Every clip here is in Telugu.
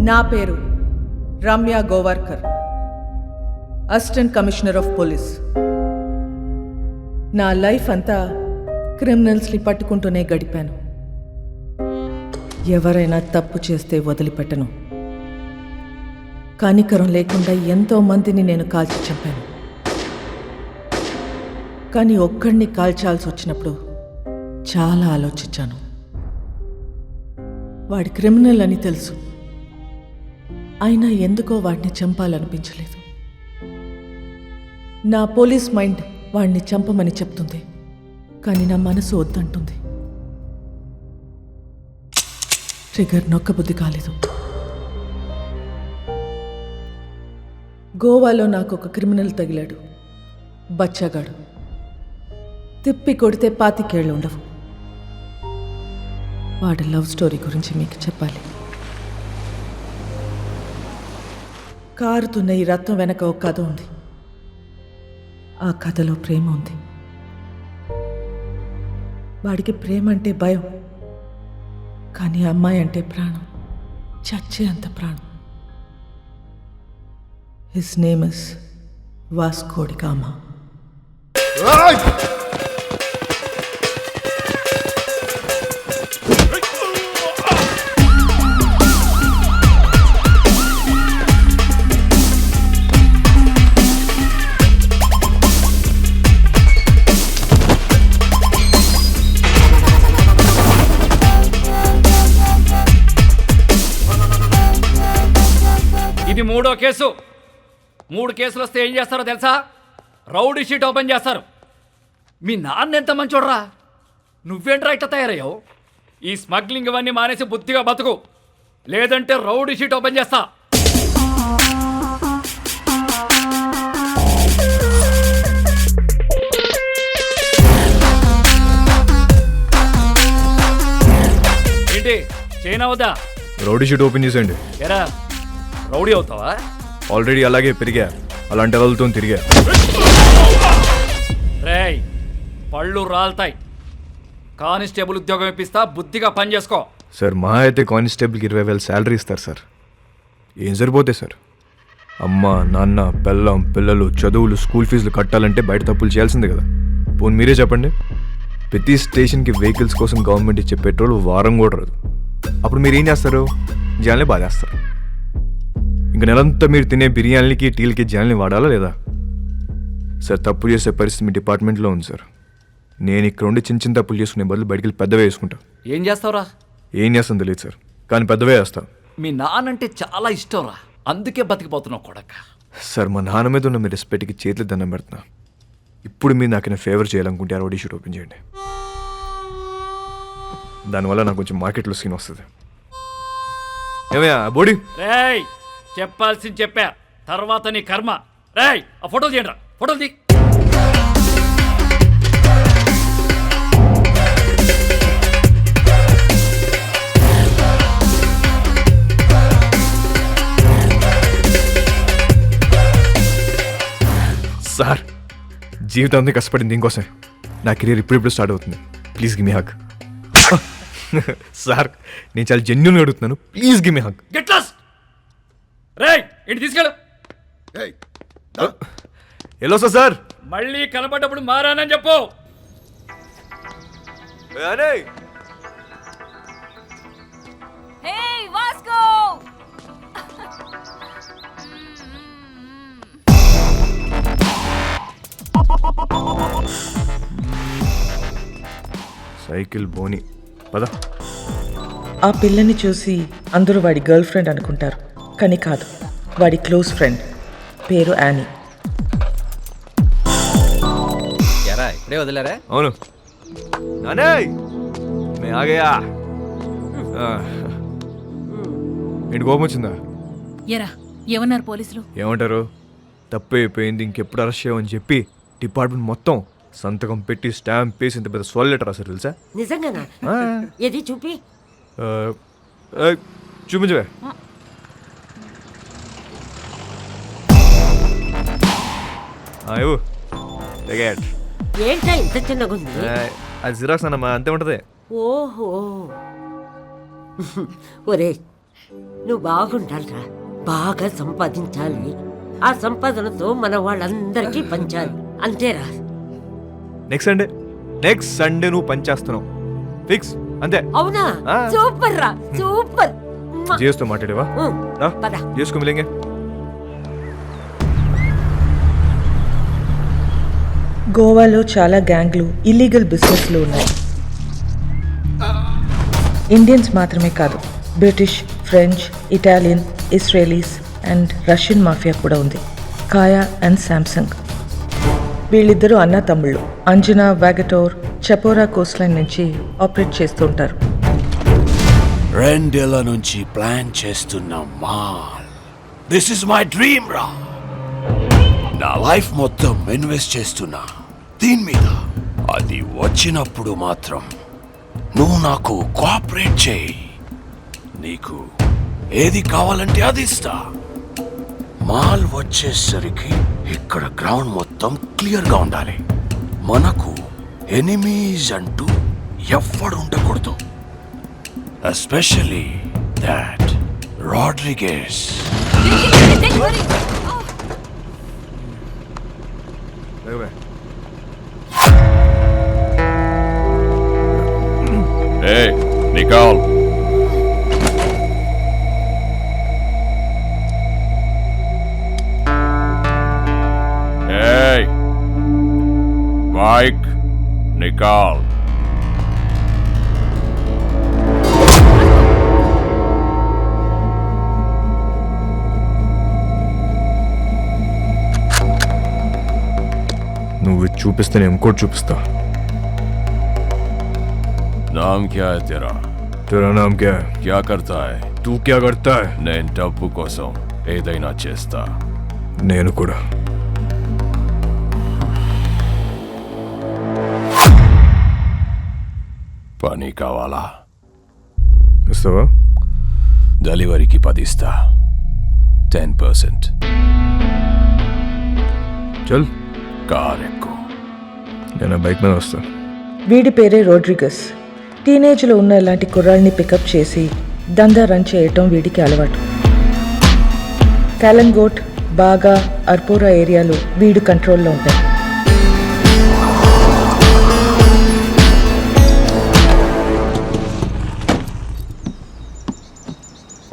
నా పేరు Ramya Govarkar, assistant commissioner of police. నా లైఫ్ అంతా క్రిమినల్స్ని పట్టుకుంటూనే గడిపాను. ఎవరైనా తప్పు చేస్తే వదిలిపెట్టను. కనికరం లేకుండా ఎంతో మందిని నేను కాల్చి చంపాను. కానీ ఒక్కడిని కాల్చాల్సి వచ్చినప్పుడు చాలా ఆలోచించాను. వాడి క్రిమినల్ అని తెలుసు, అయినా ఎందుకో వాడిని చంపాలనిపించలేదు. నా పోలీస్ మైండ్ వాడిని చంపమని చెప్తుంది, కానీ నా మనసు వద్దంటుంది. ట్రిగర్ నొక్కబుద్ధి కాలేదు. గోవాలో నాకు ఒక క్రిమినల్ తగిలాడు, బచ్చగాడు. తిప్పి కొడితే 25 ఏళ్ళు ఉండవు. వాడి లవ్ స్టోరీ గురించి మీకు చెప్పాలి. కారుతున్న ఈ రత్నం వెనక ఒక కథ ఉంది. ఆ కథలో ప్రేమ ఉంది. వాడికి ప్రేమ అంటే భయం, కానీ అమ్మాయి అంటే ప్రాణం, చచ్చే అంత ప్రాణం. His name is Vasco da Gama. ఇది 3వ కేసు. 3 కేసులు వస్తే ఏం చేస్తారో తెలుసా? రౌడీ షీట్ ఓపెన్ చేస్తారు. మీ నాన్న ఎంత మంచోడ్రా, నువ్వేంట్రా ఇట్లా తయారయ్యావు? ఈ స్మగ్లింగ్ ఇవన్నీ మానేసి బుద్ధిగా బతుకు, లేదంటే రౌడీ షీట్ ఓపెన్ చేస్తా. ఏంటి చైనా వద్దా? రౌడీ షీట్ ఓపెన్ చేసేయండి. ఎరా రౌడీ అవుతావా? ఆల్రెడీ అలాగే పెరిగా, అలాంటి వాళ్ళతో తిరిగా. రేయ్ పళ్ళు రాలుతాయి. కానిస్టేబుల్ ఉద్యోగం ఇప్పిస్తా, బుద్ధిగా పని చేసుకో. సార్ మా అయితే కానిస్టేబుల్కి 20,000 శాలరీ ఇస్తారు సార్. ఏం సరిపోతాయి సార్? అమ్మ నాన్న పెళ్ళం పిల్లలు చదువులు స్కూల్ ఫీజులు కట్టాలంటే బయట తప్పులు చేయాల్సిందే కదా. పోనీ మీరే చెప్పండి, ప్రతి స్టేషన్కి వెహికల్స్ కోసం గవర్నమెంట్ ఇచ్చే పెట్రోల్ వారం కూడా రాదు. అప్పుడు మీరు ఏం చేస్తారు? జనాల్ని బాధేస్తారు. ఇంకా నెలంతా మీరు తినే బిర్యానీలకి టీలకి జనాల్ని వాడాలా లేదా? సార్ తప్పు చేసే పరిస్థితి మీ డిపార్ట్మెంట్లో ఉంది సార్. నేను ఇక్కడ ఉండి చిన్న చిన్న తప్పులు చేసుకునే బదులు బయటికి వెళ్ళి పెద్దవే వేసుకుంటా. ఏం చేస్తావురా? ఏం చేస్తాను తెలియదు సార్, కానీ పెద్దవే వేస్తాను. మీ నాన్నంటే చాలా ఇష్టంరా, అందుకే బతికిపోతున్నావు కొడక. సార్ మా నాన్న మీద ఉన్న మీ రెస్పెక్ట్కి చేతులు దండం పెడుతున్నా. ఇప్పుడు మీరు నాకు ఫేవర్ చేయాలనుకుంటే రౌడీ షీట్ ఓపెన్ చేయండి. దానివల్ల నాకు కొంచెం మార్కెట్లో సీన్ వస్తుంది. ఏమయ్యా బోడీ? రేయ్ చెప్పాల్సింది చెప్పా, తర్వాత నీ కర్మ. రేయ్ ఆ ఫోటోలు తీయండి రా, ఫోటోలు తీ. సార్ జీవితం అంతా కష్టపడింది దీనికోసం. నా కెరీర్ ఇప్పుడిప్పుడు స్టార్ట్ అవుతుంది. Please give me hug. Sir నేను చాలా జెన్యున్గా అడుగుతున్నాను, please give me hug. Get lost. రేయ్ ఇంటి తీసుకెళ్ళు. ఎలా సార్? మళ్ళీ కనపడ్డప్పుడు మారానని చెప్పు. Hey, Vasco! సైకిల్ బోని పద. ఆ పిల్లని చూసి అందరూ వాడి గర్ల్ ఫ్రెండ్ అనుకుంటారు, కానీ కాదు, వాడి క్లోజ్ ఫ్రెండ్. పేరు యానీ. ఎరా ఇప్పుడే వదిలేరా? అవును నానే మే ఆగయా. ఏంటి కోపం వచ్చిందా? ఎరా ఏమన్నారు పోలీసులు? ఏమంటారు? తప్పు అయిపోయింది, ఇంకెప్పుడు అరెస్ట్ చేయమని చెప్పి డిపార్ట్మెంట్ మొత్తం సంతకం పెట్టి స్టాంప్ వేసి ఇంత పెద్ద సోల్ లెటర్ రాశారు తెలుసా? నిజంగానా? ఏది చూపి. చూపించవే. ఏంటా ఇంత చిన్నగా ఉంది? అది జిరాక్స్ అన్నమ్మా, అంతే ఉంటది. ఓహో ఒరే నువ్వు బాగుండాలిరా, బాగా సంపాదించాలి. ఆ సంపాదనతో మన వాళ్ళందరికీ పంచాలి, అంతేరా. నెక్స్ట్ సండే నువ్వు పనిచేస్తున్నావు ఫిక్స్ అంతే. అవునా? ఆ. సూపర్ రా, సూపర్. జియోస్తో మాట్లాడేవా? పద. జియోస్కు మిలేంగే. గోవాలో చాలా గ్యాంగ్లు, ఇల్లీగల్ బిజినెస్లు ఉన్నాయి. ఇండియన్స్ మాత్రమే కాదు, British, French, Italian, Israelis and Russian mafia కూడా ఉంది. కాయా అండ్ శాంసంగ్. వీళ్ళిద్దరూ అన్న తమ్ముళ్ళు. అంజనా, వాగటోర్, చపోరా కోస్ట్ లైన్ నుంచి ఆపరేట్ చేస్తూ ఉంటారు. 2 ఏళ్ల నుంచి ప్లాన్ చేస్తున్న mall. This is my dream రా. నా లైఫ్ మొత్తం ఇన్వెస్ట్ చేస్తున్నా దీని మీద. అది వచ్చినప్పుడు మాత్రం నువ్వు నాకు కోఆపరేట్ చేయి. నీకు ఏది కావాలంటే అది ఇస్తా. మాల్ వచ్చేసరికి ఇక్కడ గ్రౌండ్ మొత్తం క్లియర్గా ఉండాలి. మనకు ఎనిమీస్ అంటూ ఎవ్వడు ఉండకూడదు. Especially that Rodrigues. Hey, Nicole. Hey, Mike, Nicole. నువ్వు చూపిస్తే నేను ఇంకోటి చూపిస్తా. नाम क्या है तेरा? तेरा नाम क्या है? क्या करता है? तू क्या करता है? నేను డబ్బు కోసం ఏదైనా చేస్తా. నేను కూడా. పని కావాలా? ఇస్తావా? డెలివరీకి 10 ఇస్తా. 10%. చల్, కార్ ఎక్కు. నేను బైక్ మీద వస్తా. వీడి పేరే రోడ్రిగస్. టీనేజ్లో ఉన్న ఇలాంటి కుర్రాళ్ళని పికప్ చేసి దందా రన్ చేయటం వీడికి అలవాటు. కాలంగోట్, బాగా, అర్పోరా ఏరియాలు వీడు కంట్రోల్లో ఉంటాయి.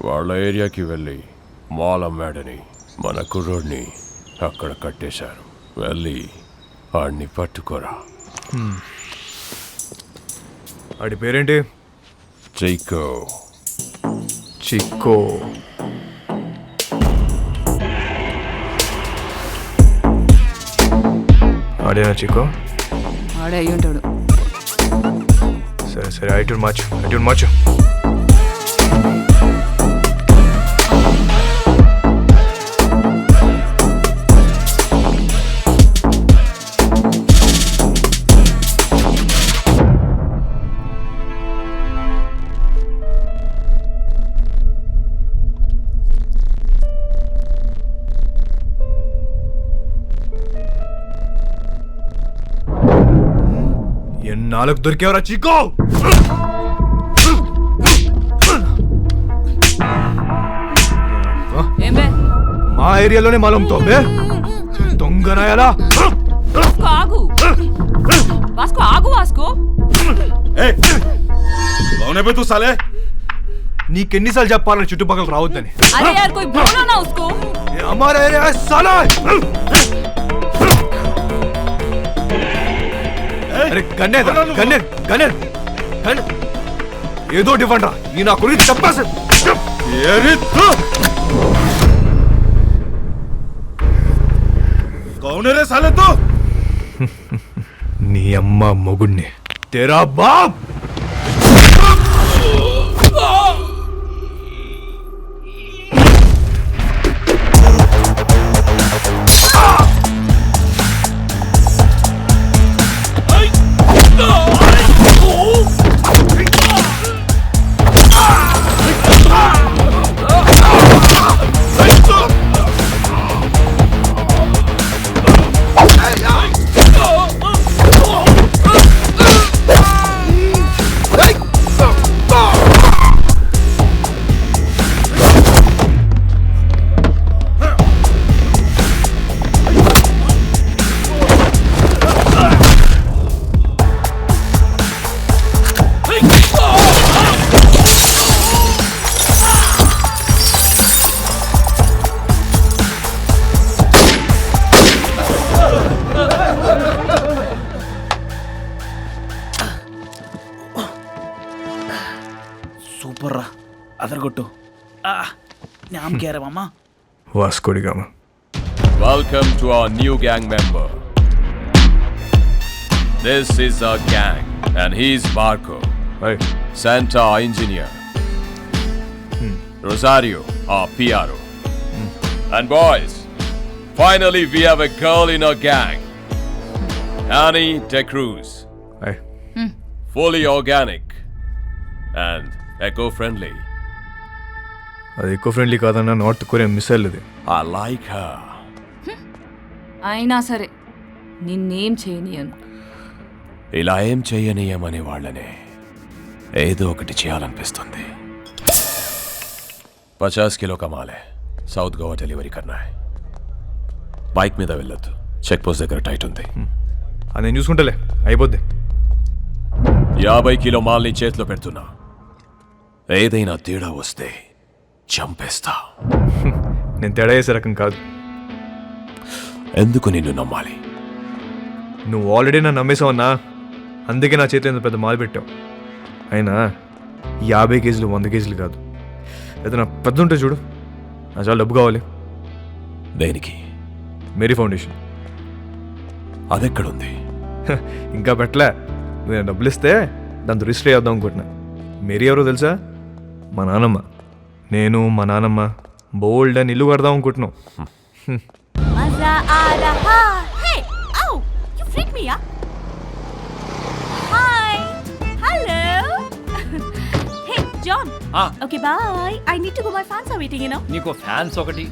వాళ్ళ ఏరియాకి వెళ్ళి మాల్ అమ్మాడని మన కుర్రోడ్ని అక్కడ కట్టేశారు. వెళ్ళి వాడిని పట్టుకోరా. ఆడి పేరేంటి? చైకో. చిక్కో. ఆడేనా చిక్కో? ఆడే అయ్యి ఉంటాడు. సరే సరే, ఐటూన్ మార్చు. ఎన్నాళ్ళకు దొరికేవరా చిక్కో? ఏమే మా ఏరియాలోనే మాలంతో దొంగనాయాలా? ఆగు వాస్కో, ఆగు వాస్కో. తూ సాలే. నీకెన్నిసార్లు చెప్పాలని చుట్టుపక్కల రావద్దని? అరే యార్ కోई बोलो ना उसको. ये हमारा एरिया है साला. అరే గన్నే ఏదో డిఫరెంట్ రా. ఈ నా గురించి చెప్పాల్సి. కౌనరే సాలే తో. నీ అమ్మ మొగుణ్ణి. తెరా బాప్. కొట్టు నామ్ కేరమమ్మా Vasco da Gama. Welcome to our new gang member. This is our gang, and he's Marco, hi. Santa, our engineer. Rosario, our PRO. And boys, finally we have a girl in our gang. Annie De Cruz. Hi. Fully organic and eco-friendly. అది ఎక్కువ ఫ్రెండ్లీ కాదన్న నార్త్ కొరియా మిసైల్ ఇది. I like her. అయినా సరే నిన్నేం చేయనియను. ఇలా ఏం చెయ్యనీయమనే వాళ్ళనే ఏదో ఒకటి చేయాలనిపిస్తుంది. 50 కిలో కమాలే సౌత్ గోవా డెలివరీ కన్నా. బైక్ మీద వెళ్ళొద్దు, చెక్ పోస్ట్ దగ్గర టైట్ ఉంది. అది నేను చూసుకుంటలే, అయిపోద్ది. 50 కిలో మాల్ని చేతిలో పెడుతున్నా. ఏదైనా తేడా వస్తే చంపేస్తా. నేను తేడా చేసే రకం కాదు. ఎందుకు నిన్ను నమ్మాలి? నువ్వు ఆల్రెడీ నన్ను నమ్మేసావన్నా, అందుకే నా చేతిలో ఇంత పెద్ద మాలు పెట్టావు. అయినా 50 కేజీలు 100 కేజీలు కాదు, ఏదైనా పెద్ద ఉంటే చూడు. నా చాలా డబ్బు కావాలి. దేనికి? Mary foundation. అదెక్కడుంది? ఇంకా పెట్టలే. నేను డబ్బులు ఇస్తే దాంతో రిజిస్టర్ చేద్దాం అనుకుంటున్నా. మేరీ ఎవరో తెలుసా? మా నాన్నమ్మ. నేను మా నాన్నమ్మ బోల్డ్ అని ఇల్లు కడదాం అనుకుంటున్నాం. మజా ఆ రహా. Hey oh you freak me yeah. Hi hello. Hey John. Okay bye. I need to go. My fans are waiting, you know. నీకు ఫ్యాన్స్ ఒకటి.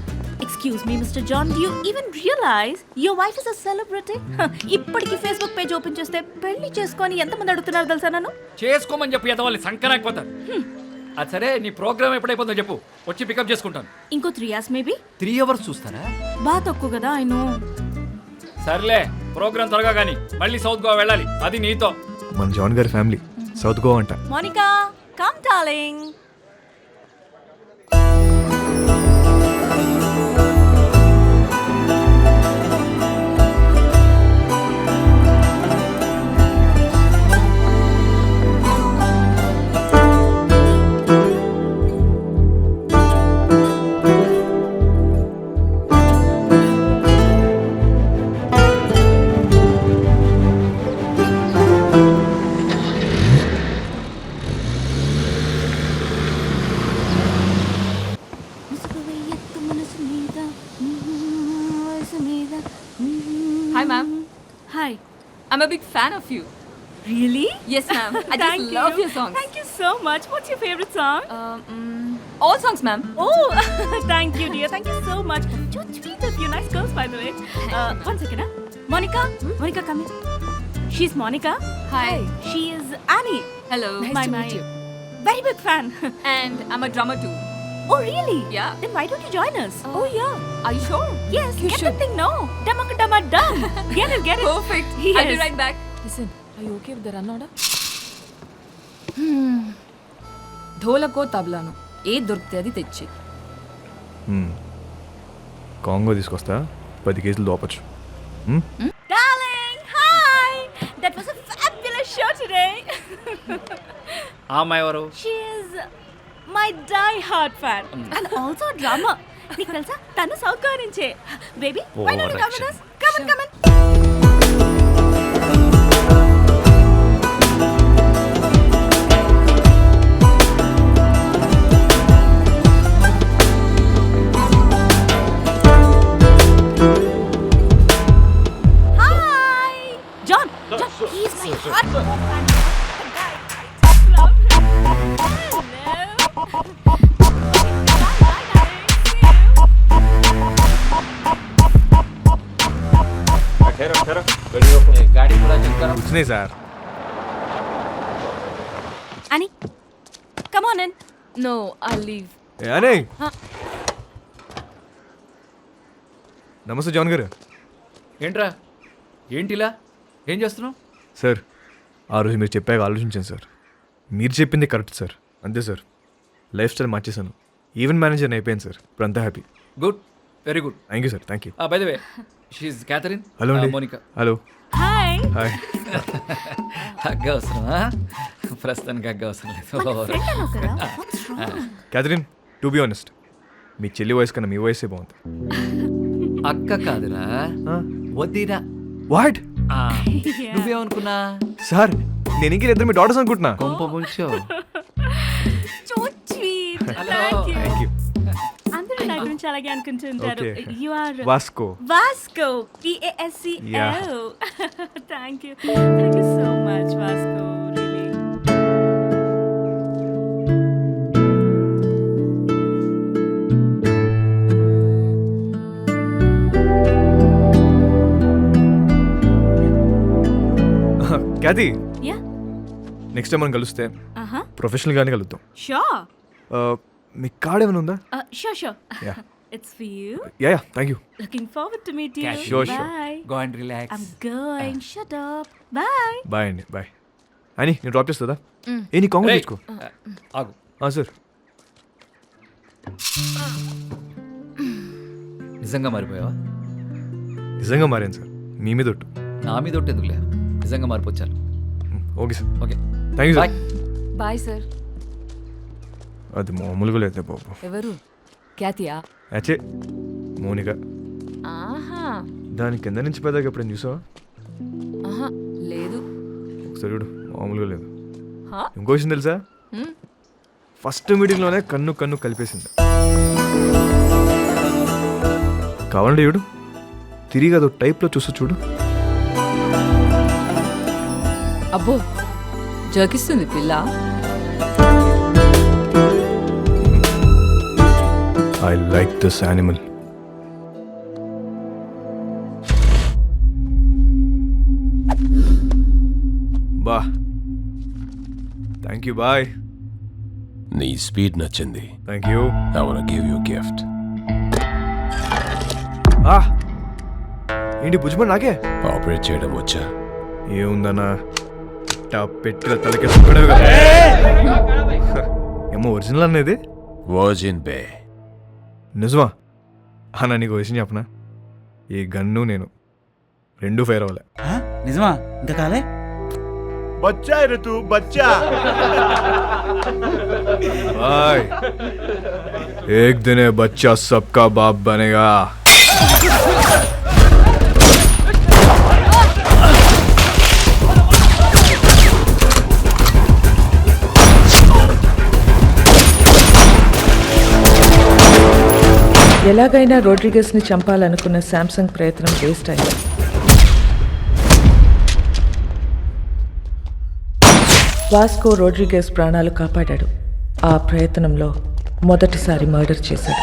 Excuse me, Mr. John, do you even realize your wife is a celebrity? ఇప్పటికి ఫేస్బుక్ పేజ్ ఓపెన్ చేస్తే పెళ్లి చేసుకొని ఎంతమంది అడుగుతున్నారు తెలుసా నన్ను? చేసుకోమని చెప్పి ఎంత వాళ్ళు సంకరాకపోతారు. అది సరే, నీ ప్రోగ్రామ్ ఎప్పుడైపోతుందో చెప్పు, వచ్చి పికప్ చేసుకుంటాను. ఇంకో 3 hours మేబీ. 3 hours చూస్తారా? బాగా తక్కువ కదా. I know. సర్లే, ప్రోగ్రామ్ త్వరగా కానీ మళ్ళీ సౌత్ గోవా వెళ్ళాలి, అది నీతో. మన జాన్ గారి ఫ్యామిలీ సౌత్ గోవా అంట. Monica come darling. Hi ma'am. Hi. I'm a big fan of you. Really? Yes ma'am. I just love your songs. Thank you so much. What's your favorite song? All songs ma'am. Oh, thank you, dear. Thank you so much. Too sweet of you. Nice girls, by the way. One second, huh? Monica? Monica, come here. She's Monica. Hi. She is Annie. Hello. Nice to meet you. Very big fan. And I'm a drummer too. Oh, really? Yeah. Then why don't you join us? Oh yeah. Are you sure? Yes, You get should. the thing, no. Damaka dama dum. Get it, get it. Perfect. Yes. I'll be right back. Listen, are you okay with the run order? ధోలకో తబలాను ఏది దొరికితే అది తెచ్చి. కాంగో తీసుకొస్తా, 10 కేజీలు దోపచ్చు. Darling, hi. That was a fabulous show today. ఆ అమ్మాయి ఎవరు? She is my die-hard fan and also a drummer. నీకు తెలుసా తను సౌత్ గోవా నుంచే. Baby, why don't you come with us? Come on, come on. Hi, John. John, he's my hardcore fan. The guy, I just love him. వచ్చినాయి sir. Annie, come on in. No, I'll leave. అనే నమస్తే జాన్ గారు. ఏంట్రా, ఏంటిలా ఏం చేస్తున్నావు? సార్, ఆ రోజు మీరు చెప్పాక ఆలోచించాను సార్. మీరు చెప్పింది కరెక్ట్ సార్. అంతే సార్, లైఫ్ స్టైల్ మార్చేశాను. ఈవెంట్ మేనేజర్ అయిపోయాను సార్. ఇప్పుడు అంతా happy. Good, very good. Thank you sir. Thank you. By the way, షీఈ్ క్యాథరిన్. హలో అండి. మోనికా. హలో. Hi. హాయ్. అవసరమా? ప్రస్తుతానికి అగ్గ అవసరం లేదు ఫ్రెండ్ అన్నావు కదా What's wrong? Catherine to be honest మీ చెల్లి వయసు కన్నా మీ వయసే బాగుంది. అక్క కాదురా వద్దిరా. వాట్ నువ్వేమనుకున్నా సార్ నేను ఇంక ఇద్దరు మీ డాటర్స్ అనుకుంటున్నా. కొంప ముంచో. So sweet. Hello. Thank you. Thank you. అందరూ నా గురించి అలాగే అనుకుంటుంటారు. Okay. You are Vasco. Vasco. Vasco. Yeah. Thank you. Thank you so much, Vasco. Really. Cathy Yeah. Next time మనం కలిస్తే Uh-huh. ప్రొఫెషనల్గానే కలుద్దాం. Sure. మీ కార్డ్ ఏమైనా ఉందా? Sure. Yeah. It's for you. Yeah thank you. Looking forward to meet you. Cash. Sure. Bye. Go and relax. I'm going. Shut up. Bye. Bye అండి బాయ్. అని నేను డ్రాప్ చేస్తుందా? ఏ నీ కాంగ్రెస్ తెచ్చుకో. ఆగు. సార్ నిజంగా మారిపోయావా? నిజంగా మారాను సార్, మీ మీద ఒట్టు. నా మీద ఒకటి ఎందుకులే, నిజంగా మారిపోచ్చాను. Okay sir. Okay thank you bye. Sir. Bye sir. అది మామూలుగా లేదు బాబు. ఎవరు? క్యాతియా? అచ్చే మౌనిక. ఆహా. దాని కింద నుంచి పెద్దగా ఎప్పుడైనా చూసావా? ఆహా లేదు. ఒకసారి చూడు, మామూలుగా లేదు. హా? ఇంకో విషయం తెలుసా? ఫస్ట్ మీటింగ్లోనే కన్ను కన్ను కలిపేసింది. కావాలంటే చూడు, తిరిగి అదో టైప్లో చూస్తూ చూడు. అబ్బో జోకిస్తుంది పిల్ల. I like this animal. బా థ్యాంక్ యూ బాయ్. నీ స్పీడ్ నచ్చింది. Thank you. I wanna give you a gift. ఏంటి భుజ్మన్ నాకే ఆపరేట్ చేయడం వచ్చా? ఏముందన్నా పెట్టిన తలకి సుక్కడే కదా. ఏమో ఒరిజినల్ అనేది వర్జిన్ బే. నిజమా అన్న? నీకు విషయం చెప్పనా, ఈ గన్ను నేను రెండు ఫైర్ అవ్వలే. నిజమా? ఇంకా కాలే? బచ్చా ఋతు బచ్చా. भाई एक दिन ये बच्चा सबका बाप बनेगा. ఎలాగైనా రోడ్రిగస్ని చంపాలనుకున్న శాంసంగ్ ప్రయత్నం వేస్ట్ అయింది. వాస్కో రోడ్రిగస్ ప్రాణాలు కాపాడాడు. ఆ ప్రయత్నంలో మొదటిసారి మర్డర్ చేశాడు.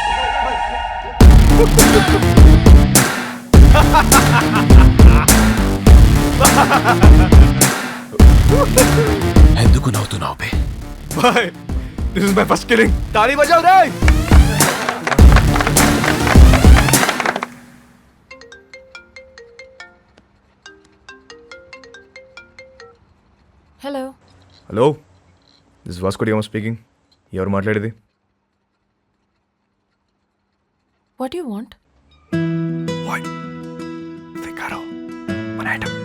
ఎందుకు నవ్వుతున్నావు బే? Bye. This is my first killing. ताली बजाओ रे. Hello. Hello, this Vasco da Gama speaking. ఎవరు మాట్లాడేది? What you want? వాట్ ఫికారో మన ఐటమ్.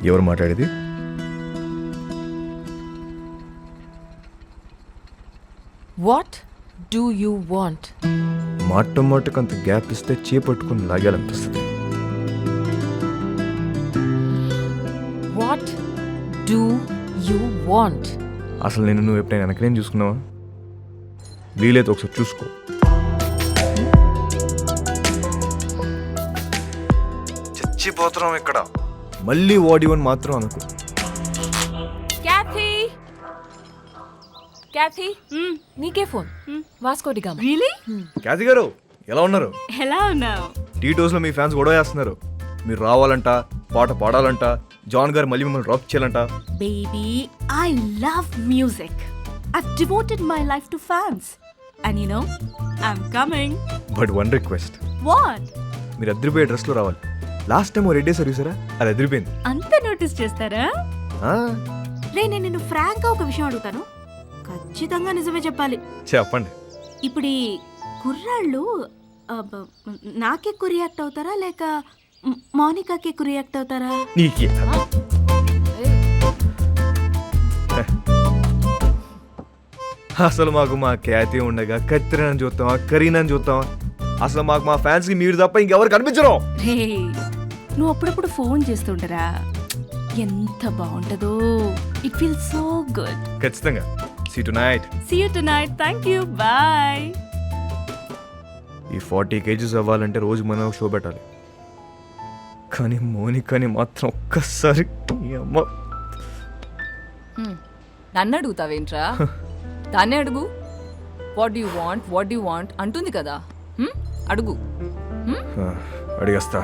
ఎవరు మాట్లాడేది? What do you want? మాట మాటకు అంత గ్యాప్ ఇస్తే చేపట్టుకుని లాగాలనిపిస్తుంది. What do you want? అసలు నేను నువ్వు ఎప్పుడైనా వెనకనేం చూసుకున్నావా? వీలైతే ఒకసారి చూసుకో. చచ్చిపోతున్నాం ఇక్కడ. మళ్ళీ వాడివని మాత్రం అనుకో. క్యాథీ, క్యాథీ, నీకే phone. Vasco da Gama. Really? Cathy గారు ఎలా ఉన్నారు? Hello now. టీటోస్లో మీ ఫ్యాన్స్ గొడవ చేస్తున్నారు. మీరు రావాలంట, పాట పాడాలంట, జాన్ గారు మళ్ళీ మిమ్మల్ని డ్రాప్ చేయాలంట. Baby, I love music. I've devoted my life to fans. And you know, I'm coming. But one request, What? మీరు అదిరిపోయే డ్రెస్లో రావాలి. లాస్ట్ టైం రెడ్ డే సర్వీసరా, అది అదిరిపోయింది. అంత నోటీస్ చేస్తారా? రే, నేను నిన్ను ఫ్రాంక్ గా ఒక విషయం అడుగుతాను, ఖచ్చితంగా నిజమే చెప్పాలి. చెప్పండి. ఇప్పుడు ఈ కుర్రాళ్ళు నాకే రియాక్ట్ అవుతారా లేక మౌనికాకి ఎక్కువ రియాక్ట్ అవుతారా? నీకే అసలు మాకు మా ఖ్యాతి ఉండగా కత్తిరని చూస్తావా కరీనని చూస్తావా? అసలు మాకు మా ఫ్యాన్స్కి మీరు తప్ప ఇంకెవరు కనిపించరు. హే, నువ్వు అప్పుడప్పుడు ఫోన్ చేస్తుంటారా? ఎంత బాగుంటుందో. It feel so good. ఖచ్చితంగా. See tonight. See you tonight. Thank you. Bye. ఈ 40 kgs అవ్వాలంటే రోజు మనం ఒక షో పెట్టాలి. కానీ మోనికాని మాత్రం ఒక్కసారి ఈ అమ్మ నన్ను అడుగుతావేంట్రా? దాన్నే అడుగు. వాట్ యు వాంట్ అంటుంది కదా. అడుగు. అడిగేస్తా.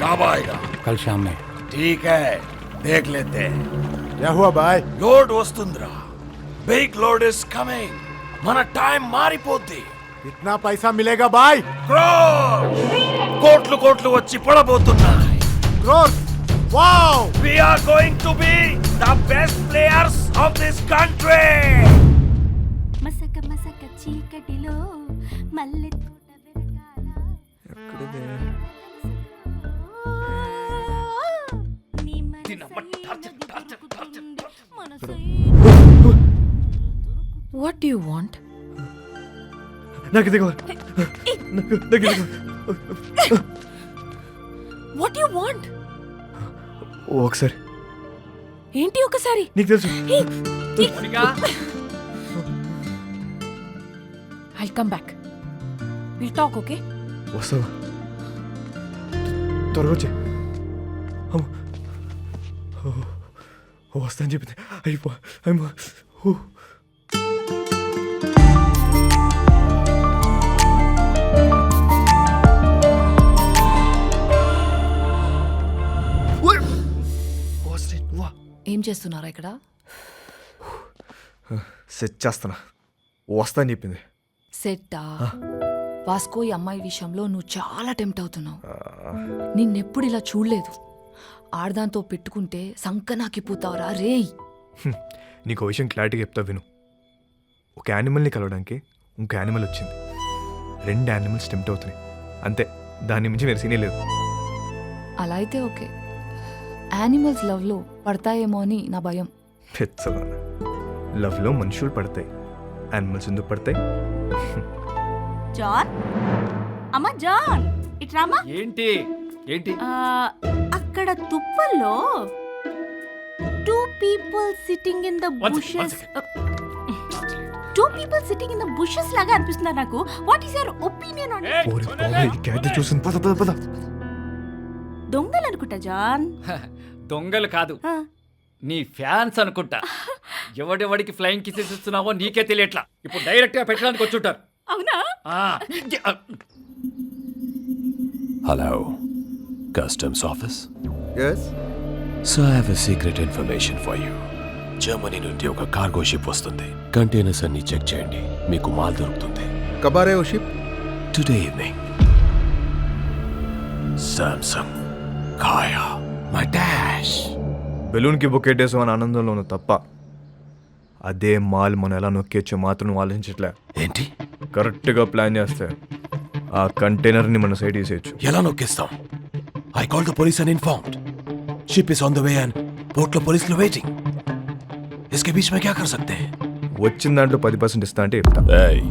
कब आएगा? कल शाम में. ठीक है, देख लेते हैं. क्या हुआ भाई? లోడ్ వస్తుందిరా. Big load is coming. మన టైం మారిపోద్ది. कितना पैसा मिलेगा भाई? కోట్లు కోట్లు వచ్చి పడబోతున్నాయి. Crore. Wow. We are going to be the best players of this country. మసక మసక చీకటిలో మల్లె తోట వెనకాల నీ మనసు వాట్ యు వాంట్? నాకు ఇది కావాలి. నాకు ఇది కావాలి. What you want? ఒకసారి ఏంటి ఒకసారి? నీకు తెలుసు. Mounika, I'll come back. We'll talk, okay? వస్తావా? త్వరగా వచ్చే. వస్తా అని చెప్పింది. అయిపో. ఏం చేస్తున్నారా ఇక్కడ? సెట్ చేస్తానా. వస్తా అని చెప్పింది. సెట్టా? వాస్కో ఈ అమ్మాయి విషయంలో నువ్వు చాలా టెంప్ట్ అవుతున్నావు. నిన్నెప్పుడు ఇలా చూడలేదు. ఆడదాంతో పెట్టుకుంటే సంకనాకిపోతావురా రేయ్. నీకు విషయం క్లారిటీగా చెప్తా విను. ఒక యానిమల్ని కలవడానికి ఇంకో యానిమల్ వచ్చింది. 2 యానిమల్స్ టెంప్ట్ అవుతున్నాయి అంతే. దాని మించి వేరే సీనే లేదు. అలా అయితే ఓకే. యానిమల్స్ లవ్లో పడతాయేమో అని నా భయం. పెచ్చదా. లవ్లో మనుషులు పడతాయి, యానిమల్స్ ఎందుకు పడతాయి? జాన్, అమ్మా జాన్, ఇట్రామా. ఏంటి ఏంటి? అక్కడ తుప్పల్లో 2 people sitting in the One bushes. second. 2 people sitting in the bushes లాగా అనిపిస్తున్నారు నాకు. What is your opinion on ఏయ్, ఓరి బాబోయ్, ఈ క్యాట్ చూసింది. పద పద పద. దొంగలు అనుకుంటా జాన్. దొంగలు కాదు, నీ ఫ్యాన్స్ అనుకుంటా. ఎవడెవడికి ఫ్లయింగ్ కిసెస్ ఇస్తున్నావో నీకే తెలియట్లా. ఇప్పుడు డైరెక్ట్ గా పెట్టడానికి వచ్చుంటారు. అవునా? Hello, customs office. Yes. So I have a secret information for you. Germany నుండి ఒక కార్గో షిప్ వస్తుంది. కంటైనర్స్ అన్ని చెక్ చేయండి, మీకు మాల్ దొరుకుతుంది. కబారే ఓ షిప్. Today evening. సామ్సంగ్, కాయా, మై డాష్. బెలూన్కి బొక్కెట్టేసాం అని ఆనందంలో ఉన్న తప్ప అదే మాల్ మనం ఎలా నొక్కేచ్చో మాత్రం ఆలోచించట్లే. ఏంటి? కరెక్ట్గా ప్లాన్ చేస్తే ఆ కంటైనర్ని మన సైడ్ తీసేయచ్చు. ఎలా నొక్కేస్తాం? I call the police and informed. Ship is on the way and port లో పోలీసులు వెయిటింగ్. इसके बीच में क्या कर सकते हैं? వచ్చిన దాంట్లో 10% ఇస్తా అంటే చెప్తా. ఏయ్,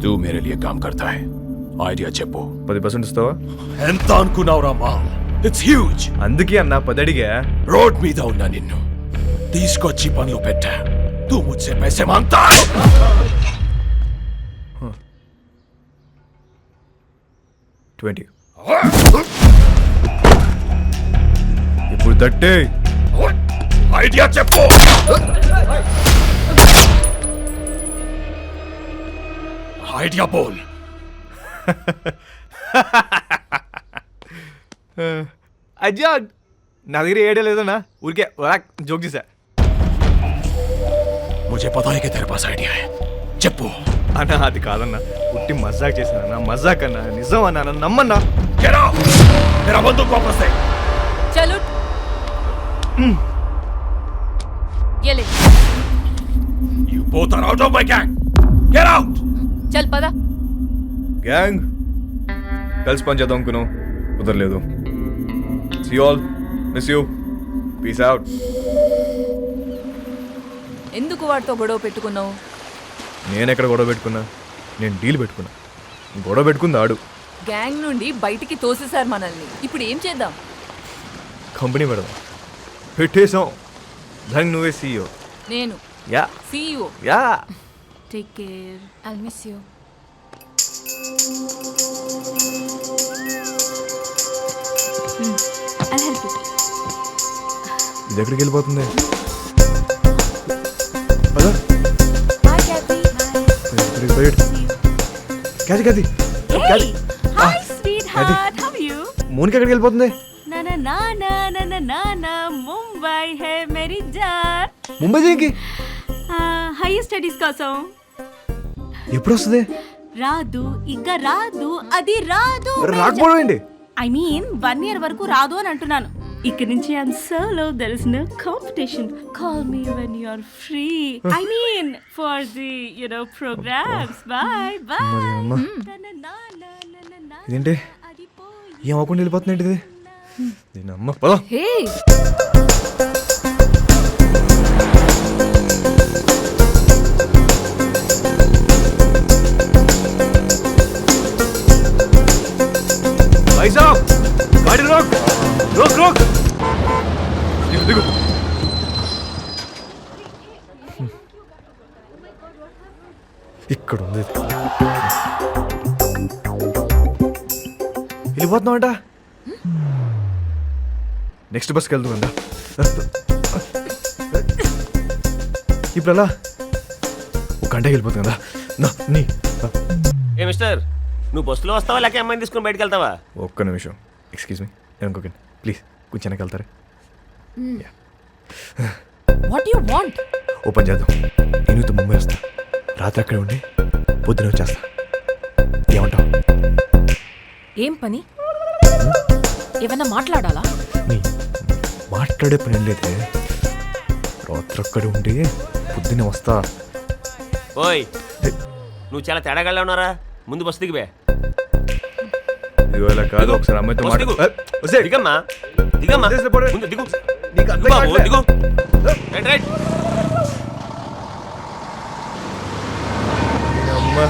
तू मेरे लिए काम करता है. ఐడియా చెప్పు. 10% ఇస్తావా? ఎంత అనుకున్నావురా మాల్? It's huge. అందుకే అన్న 10 అడిగా. రోడ్ మీద ఉన్నా నిన్ను తీసుకొచ్చి పనులు పెట్టా. तू मुझसे पैसे मांगता है. 20. ఇప్పుడు 30. ఐడియా చెప్పు. ఐడియా బోల్. అజ్జా నా దగ్గర ఏడే లేదన్నా, ఊరికే జోక్ చేశా. मुझे पता है कि तेरे पास आइडिया है. చెప్పు. అన్నా అది కాదన్నా, పుట్టి మజాక్ చేశానన్నా. మజాక్ అన్నా, నిజం అన్నా, నన్ను నమ్మన్నా. Get out! मेरा बंदूक वापस दे. చలో ये ले. You both are out of my gang. Get out! चल पदा. గ్యాంగ్ కలిసి పని చేద్దాం అనుకున్నాం, కుదరలేదు. See all, miss you, peace out. ఎందుకు వాడితో గొడవ పెట్టుకున్నావు? నేను ఎక్కడ గొడవ పెట్టుకున్నా? నేను డీల్ పెట్టుకున్నా. గొడవ పెట్టుకుంది ఆడు. గ్యాంగ్ నుండి బయటికి తోసేశారు మనల్ని. ఇప్పుడు ఏం చేద్దాం? కంపెనీ పెడదాం. పెట్టేసాం. దానికి నువ్వే సీఈఓ. నేను yeah CEO. Yeah. Take care. I'll miss you. I'll help you. ఇది ఎక్కడికి వెళ్ళిపోతుంది? పదా. Hi, Kathy. ఇక్కడికి బయట. క్యాది Hey, hi sweetheart. How are you? మోనికి ఎక్కడికి వెళ్ళిపోతుంది? Na na na na na na na na Mumbai hai meri jaan. Mumbai దేనికి? హైయర్ స్టడీస్ కోసం. ఎప్పుడు వస్తుంది? రాదు, ఇక రాదు, అది రాదు. రాకపోవడం ఏంటి? ఐ మీన్ 1 year వరకు రాదు అని అంటున్నాను. ఇక్కడ నుంచి I'm solo, there is no competition. Call me when you are free. I mean for the programmes. Bye bye. ఇదేంటి ఏం అవ్వకుండా వెళ్ళిపోతుంది ఏంటి ఇది? దీని అమ్మ పదా. Hey. भाई साहब गाड़ी रोक रोक रोक. దిగు. ఇక్కడ ఉంది. వెళ్ళిపోతున్నామంట. నెక్స్ట్ బస్కి వెళ్తుందా? ఇప్పుడు అలా ఒక గంటకి వెళ్ళిపోతుంది కదా. నీ ఏ మిస్టర్, నువ్వు బస్సులో వస్తావా లేక అమ్మాయిని తీసుకుని బయటకు వెళ్తావా? ఒక్క నిమిషం, ఎక్స్క్యూజ్ మీ, నేను ఇంకొక ప్లీజ్ కొంచెం వెళ్తారా? What do you want? Open చేద్దాం. నేను ముంబై వస్తా, రాత్రి అక్కడే ఉండి పొద్దున వచ్చేస్తా. ఏమంటావు? ఏం పని? ఏమన్నా మాట్లాడాలా? నీ మాట్లాడే పని ఏం లేదే. రాత్రి అక్కడే ఉండి పొద్దున్నే వస్తా. ఓయ్, నువ్వు చాలా తేడాగా ఉన్నారా? ముందు బస్సు దిగిపోయా. ఇవాళ కాదు, ఒకసారి అమ్మాయితో దిగమ్మా దిగమ్మా, ముందు దిగు. దిగు బాబు, దిగు. Right right. అమ్మా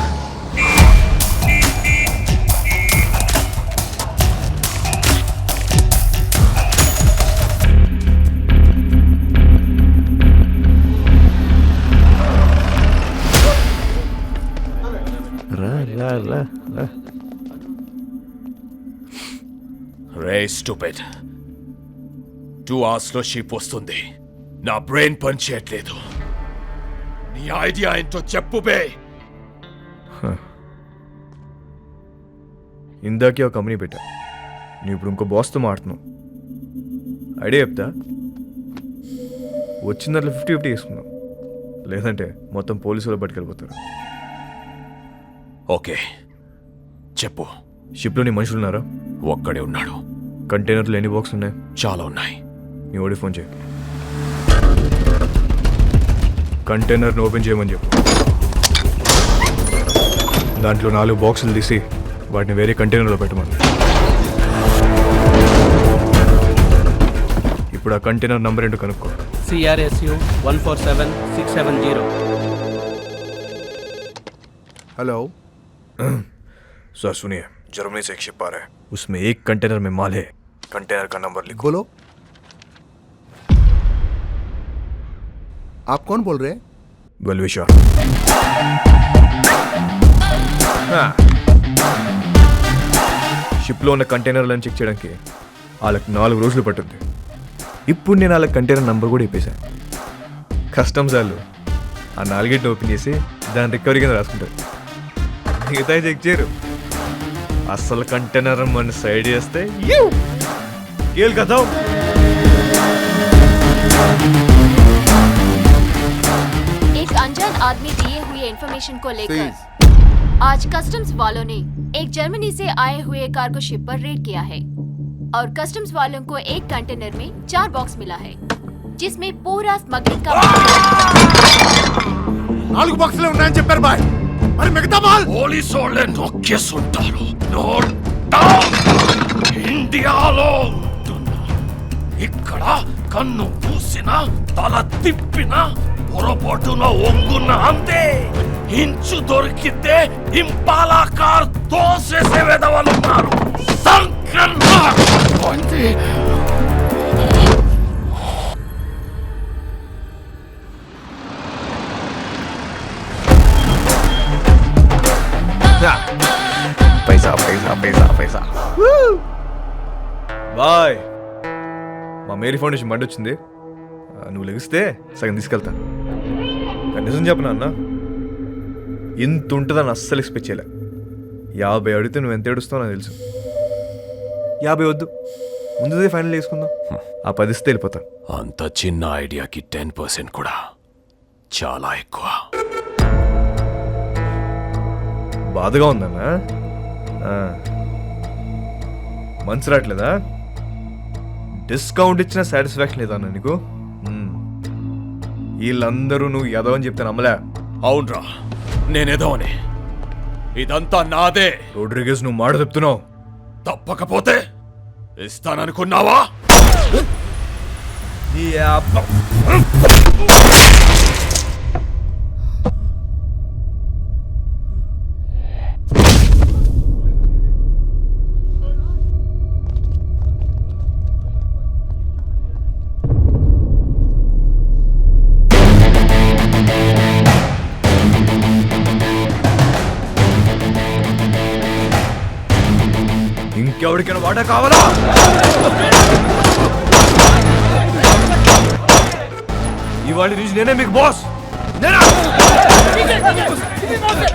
రే స్టూపిడ్, 2 hours లో షిప్ వస్తుంది. నా బ్రెయిన్ పని చేయట్లేదు. నీ ఐడియా ఏంటో చెప్పు బే. ఇందాకే ఒక కంపెనీ పెట్టా, నువ్వు ఇప్పుడు ఇంకో బాస్తో మాడుతున్నావు. ఐడియా చెప్తా, వచ్చిన దాంట్లో 50-50 వేసుకున్నావు, లేదంటే మొత్తం పోలీసులు పట్టుకెళ్ళిపోతారు. ఓకే చెప్పు. షిప్లో నీ మనుషులు ఉన్నారా? ఒక్కడే ఉన్నాడు. కంటైనర్లు ఎన్ని బాక్స్ ఉన్నాయి? చాలా ఉన్నాయి. నీ ఓడి ఫోన్ చేయి, కంటైనర్ని ఓపెన్ చేయమని చెప్పు. దాంట్లో 4 బాక్సులు తీసి వాటిని వేరే కంటైనర్లో పెట్టమని. ఇప్పుడు ఆ కంటైనర్ నంబర్ ఏంటో కనుక్కో. CRSU 147670. हेलो सर सुनिए, जर्मनी से एक शिप आ रहा है, उसमें एक कंटेनर में माल है. कंटेनर का नंबर लिखो. बोलो, आप कौन बोल रहे हैं? बलविशा. షిప్లో ఉన్న కంటైనర్లను చెక్ చేయడానికి వాళ్ళకి 4 రోజులు పట్టుద్ది. ఇప్పుడు నేను వాళ్ళకి కంటైనర్ నంబర్ కూడా ఇప్పేశాను. కస్టమ్స్ వాళ్ళు ఆ 4గిటిని ఓపెన్ చేసి దాని రికవరీ కింద రాసుకుంటారు. మిగతా చెక్ చేయరు. అసలు కంటైనర్ మన సైడ్ చేస్తే కేల్ కదా. एक अनजान आदमी दिए हुए इंफॉर्मेशन को लेकर आज कस्टम्स वालों ने एक जर्मनी से आए हुए कार्गो शिप पर रेड किया है और कस्टम्स वालों को एक कंटेनर में 4 बॉक्स मिला है जिसमें पूरा स्मगलिंग का 4 బాక్సులు ఉన్నాయని చెప్పారు బాయ్. మరి మిగతా మాల్ పోలీసు వాళ్ళే నొక్కేస్తుంటారు. Note down. ఇండియాలో ఉంటున్నా. ఇక్కడ కన్ను మూసిన తల తిప్పిన పొరపాటున ఒంగున్న అంతే. ఇంచు దొరికితే ఇంపాలా కార్ తోసేసే వెదవలున్నారు. పైసా పైసా పైసా పైసా. బాయ్, మా మేరీ ఫౌండేషన్ మండి వచ్చింది. నువ్వు లెగిస్తే సగం తీసుకెళ్తాను. నిజం చెప్పనా అన్న, ఇంత ఉంటుందని అస్సలు ఎక్స్పెక్ట్ చేయలే. 50 అడిగితే నువ్వు ఎంత ఏడుస్తావు నాకు తెలుసు. 50 వద్దు, ముందుదే ఫైనల్ వేసుకుందాం. ఆ 10 ఇస్తే వెళ్ళిపోతా. అంత చిన్న ఐడియాకి 10% కూడా చాలా ఎక్కువ. బాధగా ఉందన్నా. మనసు రావట్లేదా? డిస్కౌంట్ ఇచ్చిన సాటిస్ఫాక్షన్ లేదా అన్న నీకు? వీళ్ళందరూ నువ్వు ఎదవ అని చెప్తే నమ్మలే. అవునరా, నేనేదో అని. ఇదంతా నాదే. రోడ్రిగేస్, నువ్వు మాట చెప్తున్నావు. తప్పకపోతే ఇస్తాననుకున్నావా? ఇంకెవరికైనా వాటా కావాలా? ఇవాళ నుంచి నేనే మీకు బాస్.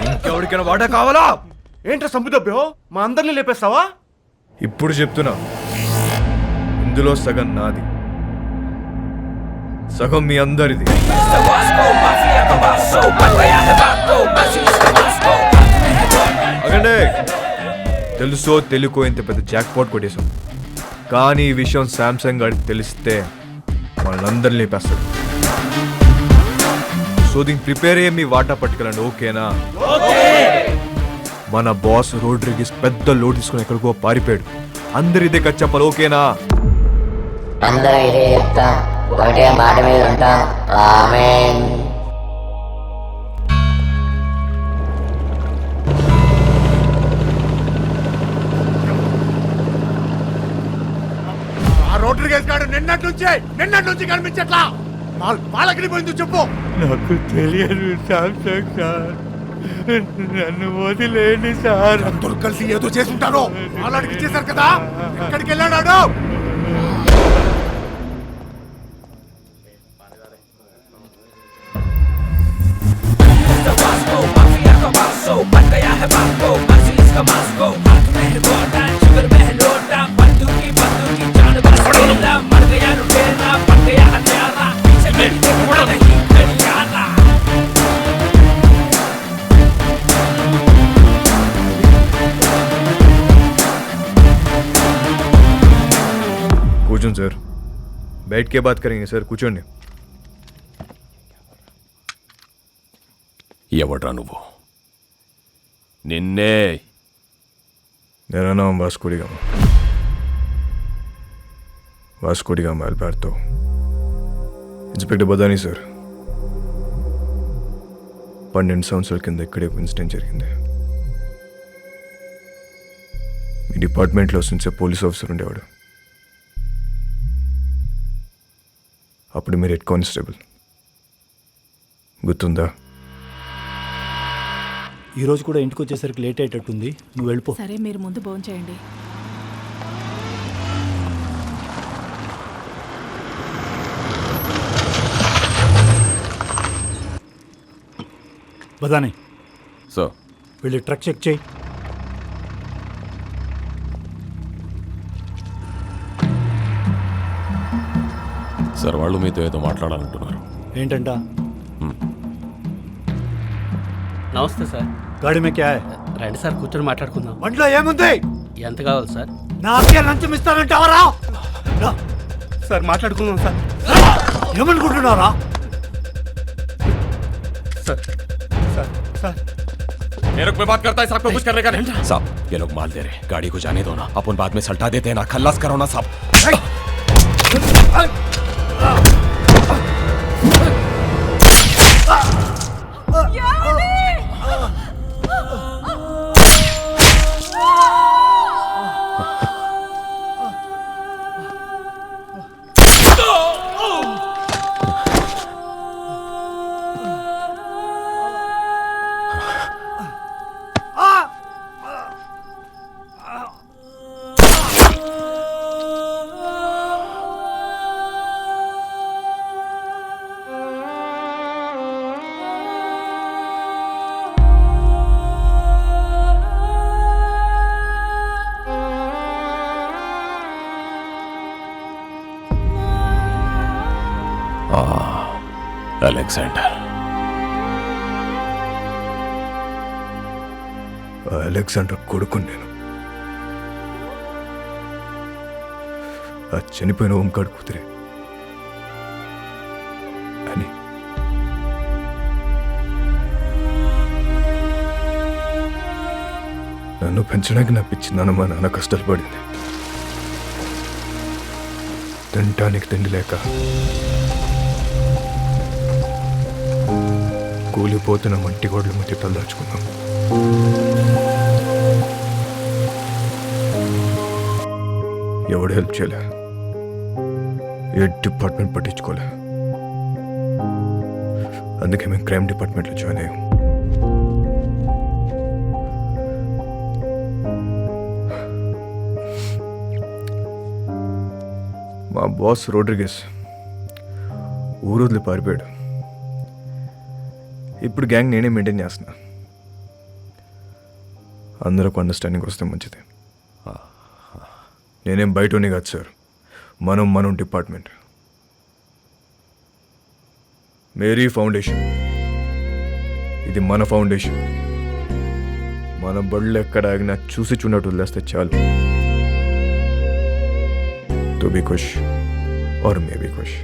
ఇంకెవరికైనా వాటా కావాలా? ఏంట్రా సంపుదబ్బో, మా అందరినీ లేపేస్తావా? ఇప్పుడు చెప్తున్నా, ఇందులో సగం నాది, సగం మీ అందరిది. అగండి, తెలుసో తెలుకో ఇంత పెద్ద జాక్ పాట్ కొట్టేశాం. కానీ ఈ విషయం శాంసంగ్ గారికి తెలిస్తే వాళ్ళందరినీ లేపేస్తాడు. సో దీనికి ప్రిపేర్ అయ్యే మీ వాటా పట్టుకెళ్ళండి, ఓకేనా? మన బాస్ రోడ్రిగేస్ పెద్ద లోడ్ తీసుకుని ఎక్కడికో పారిపోయాడు. అందరు ఇదే కట్ చెప్పాలి, ఓకేనా? అందరూ ఇదే చెప్తాం, ఒకటే మాట మీద ఉంటాం. ఆమేన్. రోడ్రిగేస్ గాడు నిన్నటి నుంచి కనిపించట్లా. వాళ్ళకి పోయింది చెప్పు. నాకు తెలియదు శాంసంగ్ సార్, నన్ను వదిలేండి సార్. అందరూ కలిసి ఏదో చేసుంటారు. వాళ్ళకి ఇచ్చేశారు కదా, ఎక్కడికి వెళ్ళాడు? కూర్చోండి సార్, बैठ के बात करेंगे సార్. కూర్చోండి. ఎవడ్రా నువ్వు? నిన్నే. मेरा नाम Vasco D gamma. Vasco D gamma Alberto. Inspector Badani sir. 12 సంవత్సరాల కింద ఇక్కడే ఇన్సిడెంట్ జరిగింది. మీ డిపార్ట్మెంట్లో నుంచే పోలీస్ ఆఫీసర్ ఉండేవాడు. అప్పుడు మీరు హెడ్ కానిస్టేబుల్, గుర్తుందా? ఈరోజు కూడా ఇంటికి వచ్చేసరికి లేట్ అయ్యేటట్టుంది, నువ్వు వెళ్ళిపో. సరే, మీరు ముందు భోంచేయండి. బదాని సార్, వెళ్ళి ట్రక్ చెక్ చేయి. సార్, వాళ్ళు మీతో ఏదో మాట్లాడాలంటున్నారు. ఏంటంట? నమస్తే సార్. గాడి మే క్యా హై? రండి సార్, కూర్చొని మాట్లాడుకుందాం. బండిలో ఏముంది? ఎంత కావాలి సార్? నాకే లంచం ఇస్తానంటావరా? సార్ మాట్లాడుకుందాం సార్. ఏమనుకుంటున్నారా? సార్ సార్ సార్ ये लोग पे बात करता है साहब को कुछ करने का नहीं। साहब ये लोग माल दे रहे, गाड़ी को जाने दो ना, अपन बाद में सल्टा देते हैं ना, खल्लास करो ना साहब। అలెగ్జాండర్ అలెగ్జాండర్ కొడుకు నేను. ఆ చనిపోయిన ఓంకాడు కూతురే అని. నన్ను పెంచడానికి నా పిచ్చి నాన్న మా నాన్న కష్టాలు పడింది. తినటానికి తిండి లేక కూలిపోతున్న మట్టి గోడల మధ్య తలదాచుకున్నాం. ఎవడు హెల్ప్ చేయలే, ఏ డిపార్ట్మెంట్ పట్టించుకోలే. అందుకే మేము క్రైమ్ డిపార్ట్మెంట్లో జాయిన్ అయ్యాం. మా బాస్ రోడ్రిగస్ ఊరు వదిలి పారిపోయాడు. ఇప్పుడు గ్యాంగ్ నేనే మెయింటైన్ చేస్తున్నా. అందరికి అండర్స్టాండింగ్ వస్తే మంచిది. నేనేం బయటనే కాదు సార్, మనం డిపార్ట్మెంట్. మేరీ ఫౌండేషన్, ఇది మన ఫౌండేషన్. మన బళ్ళు ఎక్కడ ఆగినా చూసి చూడట్టు వదిలేస్తే చాలు. తో బీ ఖుష్ ఆర్ మే బీ ఖుష్.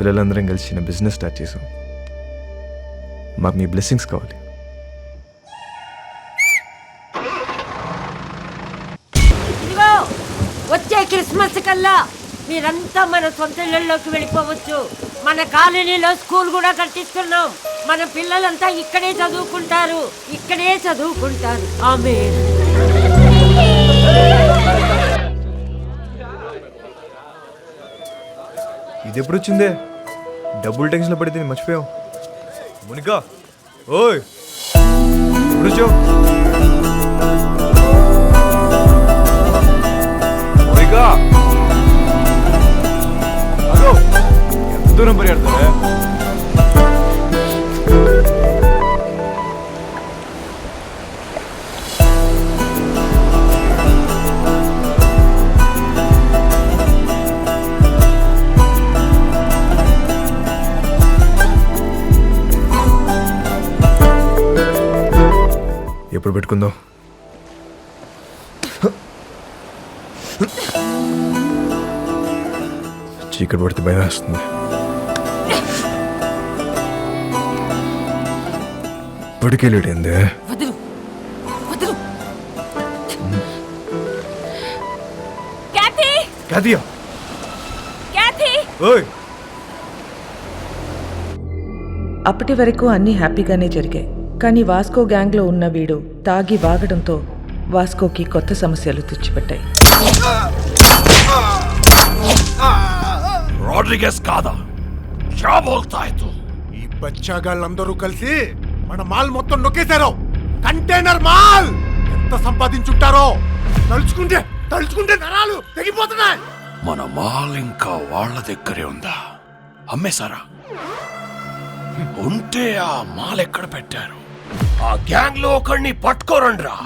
పిల్లలందరం కలిసి చిన్న బిజినెస్ స్టార్ట్ చేసాం. మాకు మీ బ్లెస్సింగ్స్ కావాలి. ఇదిగో వచ్చే క్రిస్మస్ కల్లా మీరంతా మన సొంత ఇళ్లలోకి వెళ్ళిపోవచ్చు. మన కాలనీలో స్కూల్ కూడా కట్టిస్తున్నాం. మన పిల్లలంతా ఇక్కడే చదువుకుంటారు. ఆమేన్. ఇది ఎప్పుడు వచ్చిందే? డబుల్ టెన్షన్లో పడితే నేను మర్చిపోయావు. మోనికా, ఓయ్ ఎప్పుడు వచ్చావు? మోనికా, హలో, ఎంత దూరం పరిగెడతావే? ఎప్పుడు పెట్టుకుందాం? చీకటి పడితే భయం వేస్తుంది. ఇప్పటికే లేట్ అయిందే. అప్పటి వరకు అన్నీ హ్యాపీగానే జరిగాయి. కానీ వాస్కో గ్యాంగ్లో ఉన్న వీడు తాగి వాగడంతో వాస్కోకి కొత్త సమస్యలు తెచ్చిపెట్టాయి. రోడ్రిగస్ కాదా? క్యా బోల్తా హై తు? ఈ బచ్చాగాళ్ళందరూ కలిసి మన మాల్ మొత్తం నొక్కేశారు. కంటైనర్ మాల్ ఎంత సంపాదించుంటారో తలుచుకుంటే నరాలు తెగిపోతున్నాయి. మన మాల్ ఇంకా వాళ్ళ దగ్గరే ఉందా? అమ్మేశారా? ఉంటే ఆ మాల్ ఎక్కడ పెట్టారు? ఆ గ్యాంగ్ లో ఒకడిని పట్టుకోరండ్రా.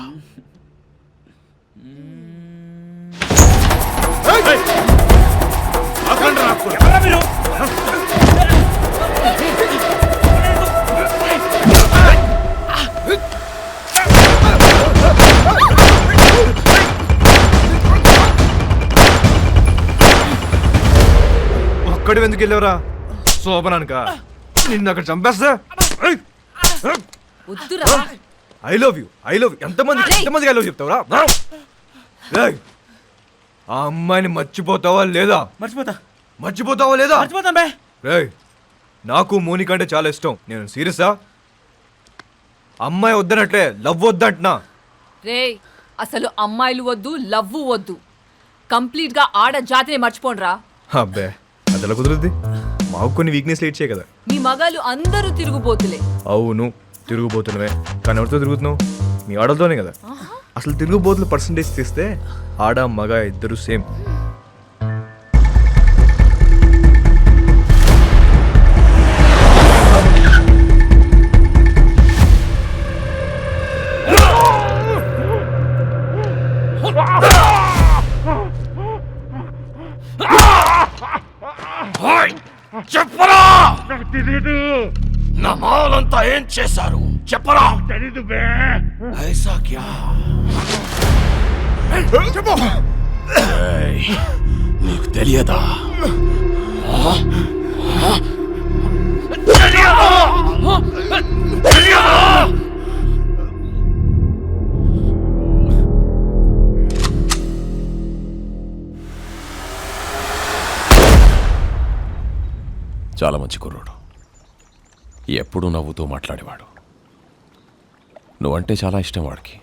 అక్కడి ఎందుకు వెళ్ళావురా? శోభనానిక నిన్ను అక్కడ చంపేస్తా. వద్దురా. ఐ లవ్ యూ ఎంతమందికి ఐ లవ్ చెప్తావురా? ఏయ్, ఆ అమ్మాయిని మర్చిపోతావా లేదా? మర్చిపోతావా లేదా? రేయ్, నాకు మోనిక అంటే చాలా ఇష్టం. నేను సీరియసా? అమ్మాయి వద్దనట్లే, లవ్ వద్దంటున్నా. రేయ్, అసలు అమ్మాయిలు వద్దు, లవ్వు వద్దు. కంప్లీట్ గా ఆడ జాతిని మర్చిపోండ్రా. అబ్బే, అది ఎలా కుదురుద్ది? మాకు కొన్ని వీక్నెస్ ఇచ్చే కదా. మీ మగాళ్ళు అందరూ తిరుగుబోతులే. అవును, తిరుగుబోతున్నవే. కానీ ఎవరితో తిరుగుతున్నావు? మీ ఆడలతోనే కదా. అసలు తిరుగుబోతుల పర్సంటేజ్ తీస్తే ఆడ మగ ఇద్దరు సేమ్. చెప్పరా, నా మాలంతా ఏం చేశారు చెప్పరా? తెలీదు బే. ఐసా క్యా? ఏయ్, నీకు తెలియదా? చాలా మంచి కుర్రోడు, ఎప్పుడూ నవ్వుతూ మాట్లాడేవాడు. నువ్వంటే చాలా ఇష్టం వాడికి.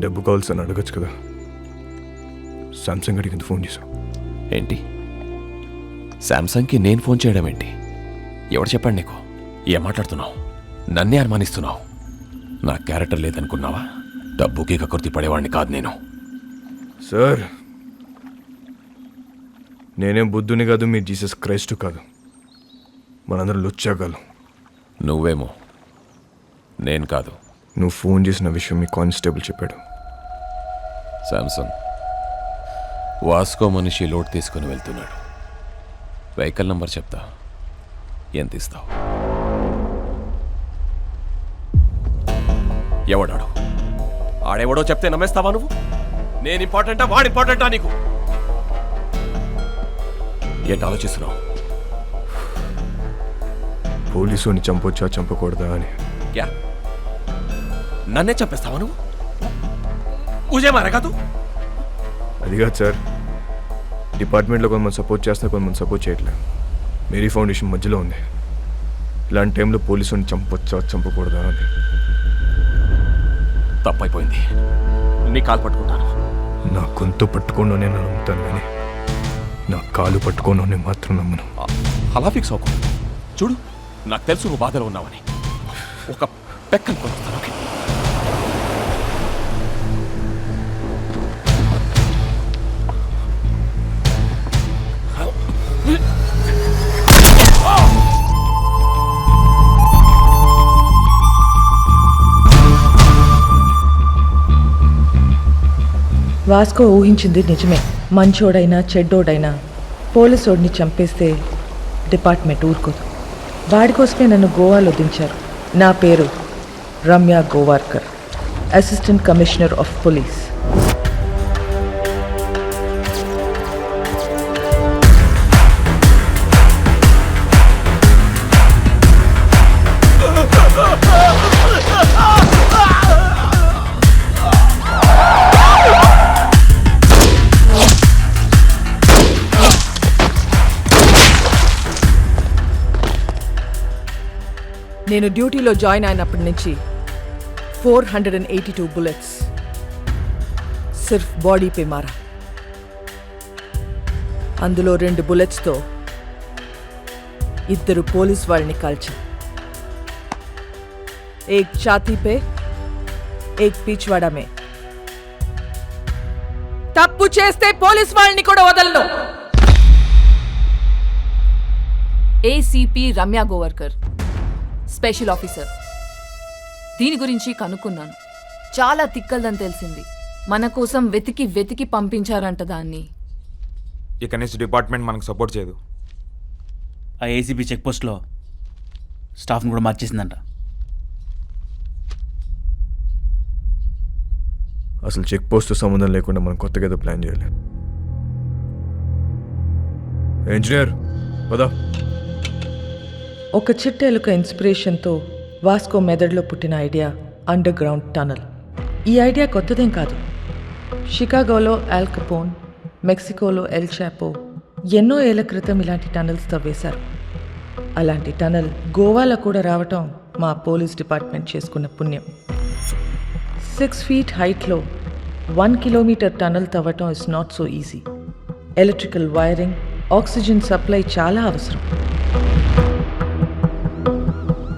డబ్బు కావాల్సి అని అడగచ్చు కదా. సామ్సంగ్ అడిగింది ఫోన్ చేశావు ఏంటి? శాంసంగ్కి నేను ఫోన్ చేయడం ఏంటి? ఎవరు చెప్పాడు నీకు? ఏం మాట్లాడుతున్నావు? నన్నే అనుమానిస్తున్నావు. నా క్యారెక్టర్ లేదనుకున్నావా? డబ్బుకి కకృతి పడేవాడిని కాదు నేను. సార్, నేనేం బుద్ధుని కాదు, మీరు జీసస్ క్రైస్ట్ కాదు. మనందరం లుచ్చాగాలం. నువ్వేమో, నేను కాదు. నువ్వు ఫోన్ చేసిన విషయం మీ కానిస్టేబుల్ చెప్పాడు. శాంసంగ్ వాస్కో మనిషి లోడ్ తీసుకుని వెళ్తున్నాడు. వెహికల్ నంబర్ చెప్తా, ఎంత ఇస్తావు? ఎవడాడు? ఆడెవడో చెప్తే నమ్మేస్తావా నువ్వు? నేను ఇంపార్టెంటా, వాడు ఇంపార్టెంటా నీకు? ఏంటి ఆలోచిస్తున్నావు? పోలీసుని చంపొచ్చా చంపకూడదా అని. యా, నన్నే చంపేస్తావా నువ్వు? ఊజే మారేగా తూ? అది కాదు సార్, డిపార్ట్మెంట్లో కొంతమంది సపోర్ట్ చేస్తా, కొంతమంది సపోర్ట్ చేయట్లేదు. మేరీ ఫౌండేషన్ మధ్యలో ఉంది. ఇలాంటి టైంలో పోలీసుని చంపొచ్చా చంపకూడదా అని. తప్పైపోయింది, నీ కాలు పట్టుకుంటాను. నా గొంతు పట్టుకోను నేను నమ్ముతాను, కానీ నా కాలు పట్టుకోను నేను మాత్రం నమ్మను. అలా ఫిక్స్ అవ్వకు. చూడు, నాకు తెలుసు నువ్వు బాధలో ఉన్నావని. ఒక పెక్కను కొనుస్తాను. ఓకే? వాస్కో ఊహించింది నిజమే. మంచోడైనా చెడ్డోడైనా పోలీసోడిని చంపేస్తే డిపార్ట్మెంట్ ఊరుకోదు. వాడి కోసమే నన్ను గోవాలో దించారు. నా పేరు Ramya Govarkar, assistant commissioner of police. నేను డ్యూటీలో జాయిన్ అయినప్పటి నుంచి 482 బుల్లెట్స్ సిర్ఫ్ బాడీ పే మారా. అందులో 2 బుల్లెట్స్తో 2 పోలీస్ వాళ్ళని కాల్చా. ఏక్ ఛాతీ పే, ఏక్ పీచ్వాడా మే. తప్పు చేస్తే పోలీస్ వాళ్ళని కూడా వదలను. ACP Ramya Govarkar, special officer. దీని గురించి కనుక్కున్నాను. చాలా తిక్కల్దని తెలిసింది. మన కోసం వెతికి వెతికి పంపించారంట దాన్ని. ఇక నుంచి డిపార్ట్మెంట్ మనకు సపోర్ట్ చేయదు. ఆ ఏసీబీ చెక్ పోస్ట్లో స్టాఫ్ని కూడా మార్చేసిందంట. అసలు చెక్ పోస్ట్ సంబంధం లేకుండా మనం కొత్తగా ఏదో ప్లాన్ చేయాలి. ఇంజనీర్ పదా. ఒక చిట్టెలుక ఇన్స్పిరేషన్తో వాస్కో మెదడులో పుట్టిన ఐడియా అండర్ గ్రౌండ్ టనల్. ఈ ఐడియా కొత్తదేం కాదు. షికాగోలో ఆల్ కపోన్, మెక్సికోలో ఎల్ చాపో ఎన్నో ఏళ్ల క్రితం ఇలాంటి టనల్స్ తవ్వేశారు. అలాంటి టనల్ గోవాలో కూడా రావటం మా పోలీస్ డిపార్ట్మెంట్ చేసుకున్న పుణ్యం. 6 feet హైట్లో 1 kilometer టనల్ తవ్వటం is not so easy. Electrical wiring, oxygen supply చాలా అవసరం.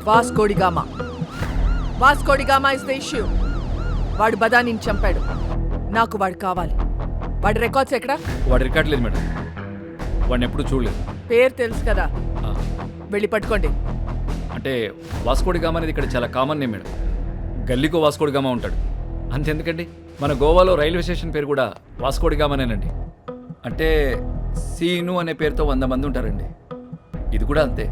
Vasco da Gama is the issue. వాడు బదానిని చంపాడు. నాకు వాడు కావాలి. వాడి రికార్డ్స్ ఎక్కడ? వాడి రికార్డ్ లేదు మేడం. వాడిని ఎప్పుడు చూడలేదు. పేరు తెలుసు కదా, వెళ్ళి పట్టుకోండి. అంటే వాస్కోడి గామా అనేది ఇక్కడ చాలా కామన్ నేమ్ మేడం. గల్లీకో వాస్కోడి గామా ఉంటాడు. అంతెందుకండి, మన గోవాలో రైల్వే స్టేషన్ పేరు కూడా వాస్కోడి గామానేనండి. అంటే సీను అనే పేరుతో 100 మంది ఉంటారండి. ఇది కూడా అంతే.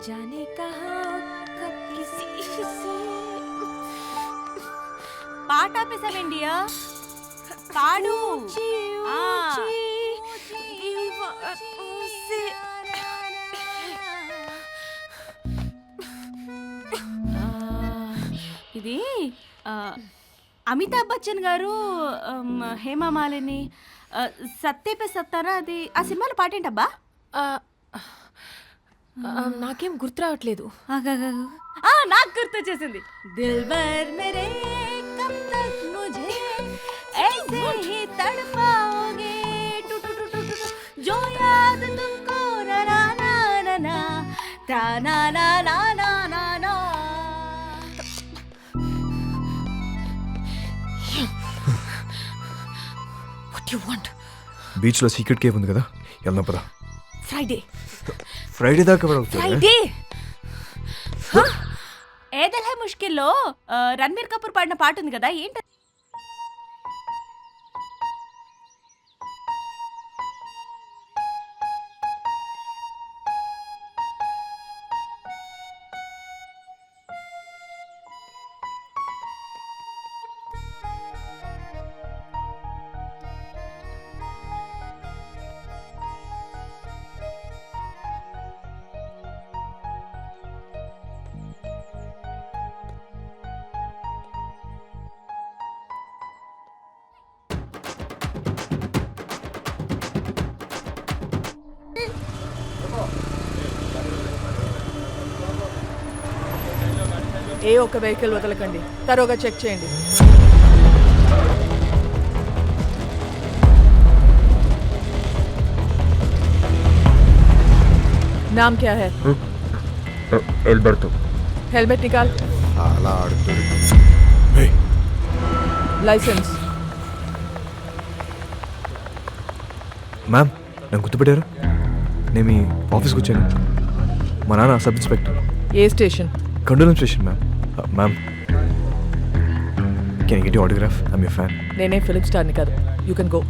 जाने कहाँ कब किसी से పాట ఆపేసావేంటి? పాడు. ఇది అమితాబ్ బచ్చన్ గారు, హేమా మాలిని, సత్తే పే సత్తారా, అది ఆ సినిమాలో పాటేంటబ్బా? నాకేం గుర్తు రావట్లేదు. నాకు గుర్తొచ్చేసింది. దిల్బర్ మేరే కబ్ తక్ ముझे ऐसे ही तड़पाओगे टू टू टू टू जो याद तुमको ना ना ना ना ना ता ना ना ना ना ना ना. What do you want? బీచ్లో సీక్రెట్ కేవ్ ఉంది కదా, వెళ్దాం పదా. ఫ్రైడే దాకా ఫ్రైడే ఏదల్ హై ముష్కిల్లో రణ్బీర్ కపూర్ పాడిన పాట ఉంది కదా, ఏంటి? ఏ ఒక్క వెహికల్ వదలకండి. తరోగా చెక్ చేయండి. नाम क्या है? एल्बर्टो. हेलमेट निकाल. అలా ఆడుతుంది. लाइसेंस. మ్యామ్, నన్ను గుర్తుపెట్టారు? నేను మీ ఆఫీస్కి వచ్చాను. మా నాన్న sub inspector. A station? కండోలం station ma'am. Ma'am, can I get you autograph? I'm your fan. నేనే ఫిలిం స్టార్ని కాదు. You can go.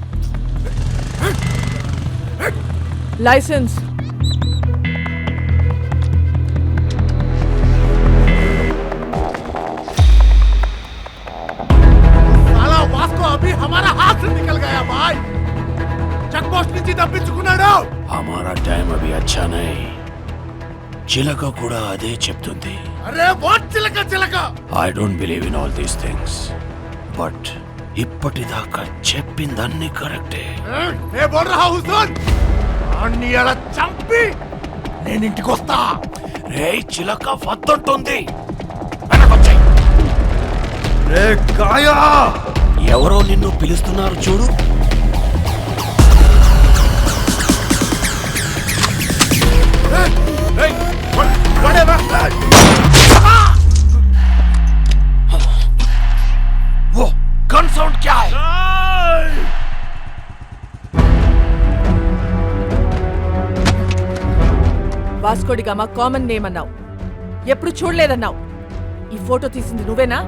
लाइसेंस. साला वास्को अभी हमारा हाथ से निकल गया भाई. చెక్ పోస్ట్ నుంచి తప్పించుకున్నాడు. हमारा टाइम अभी अच्छा नहीं. చిలక కూడా అదే చెప్తుంది. అరే వాట్ చిలక చిలక. I don't believe in all these things, but ఇప్పటిదాకా చెప్పిందన్నీ కరెక్టే. ఏ బోల్ రహా హూ సున్. అన్ని అలా చంపి నేను ఇంటికి వస్తా. రే చిలక వద్దంటుంది. వెనకొచ్చాయి. రే కాయా, ఎవరో నిన్ను పిలుస్తున్నారు చూడు. वो गन साउंड क्या है? వాస్కోడి గామా కామన్ నేమ్ అన్నావు, ఎప్పుడు చూడలేదన్నావు. ఈ ఫోటో తీసింది నువ్వేనా?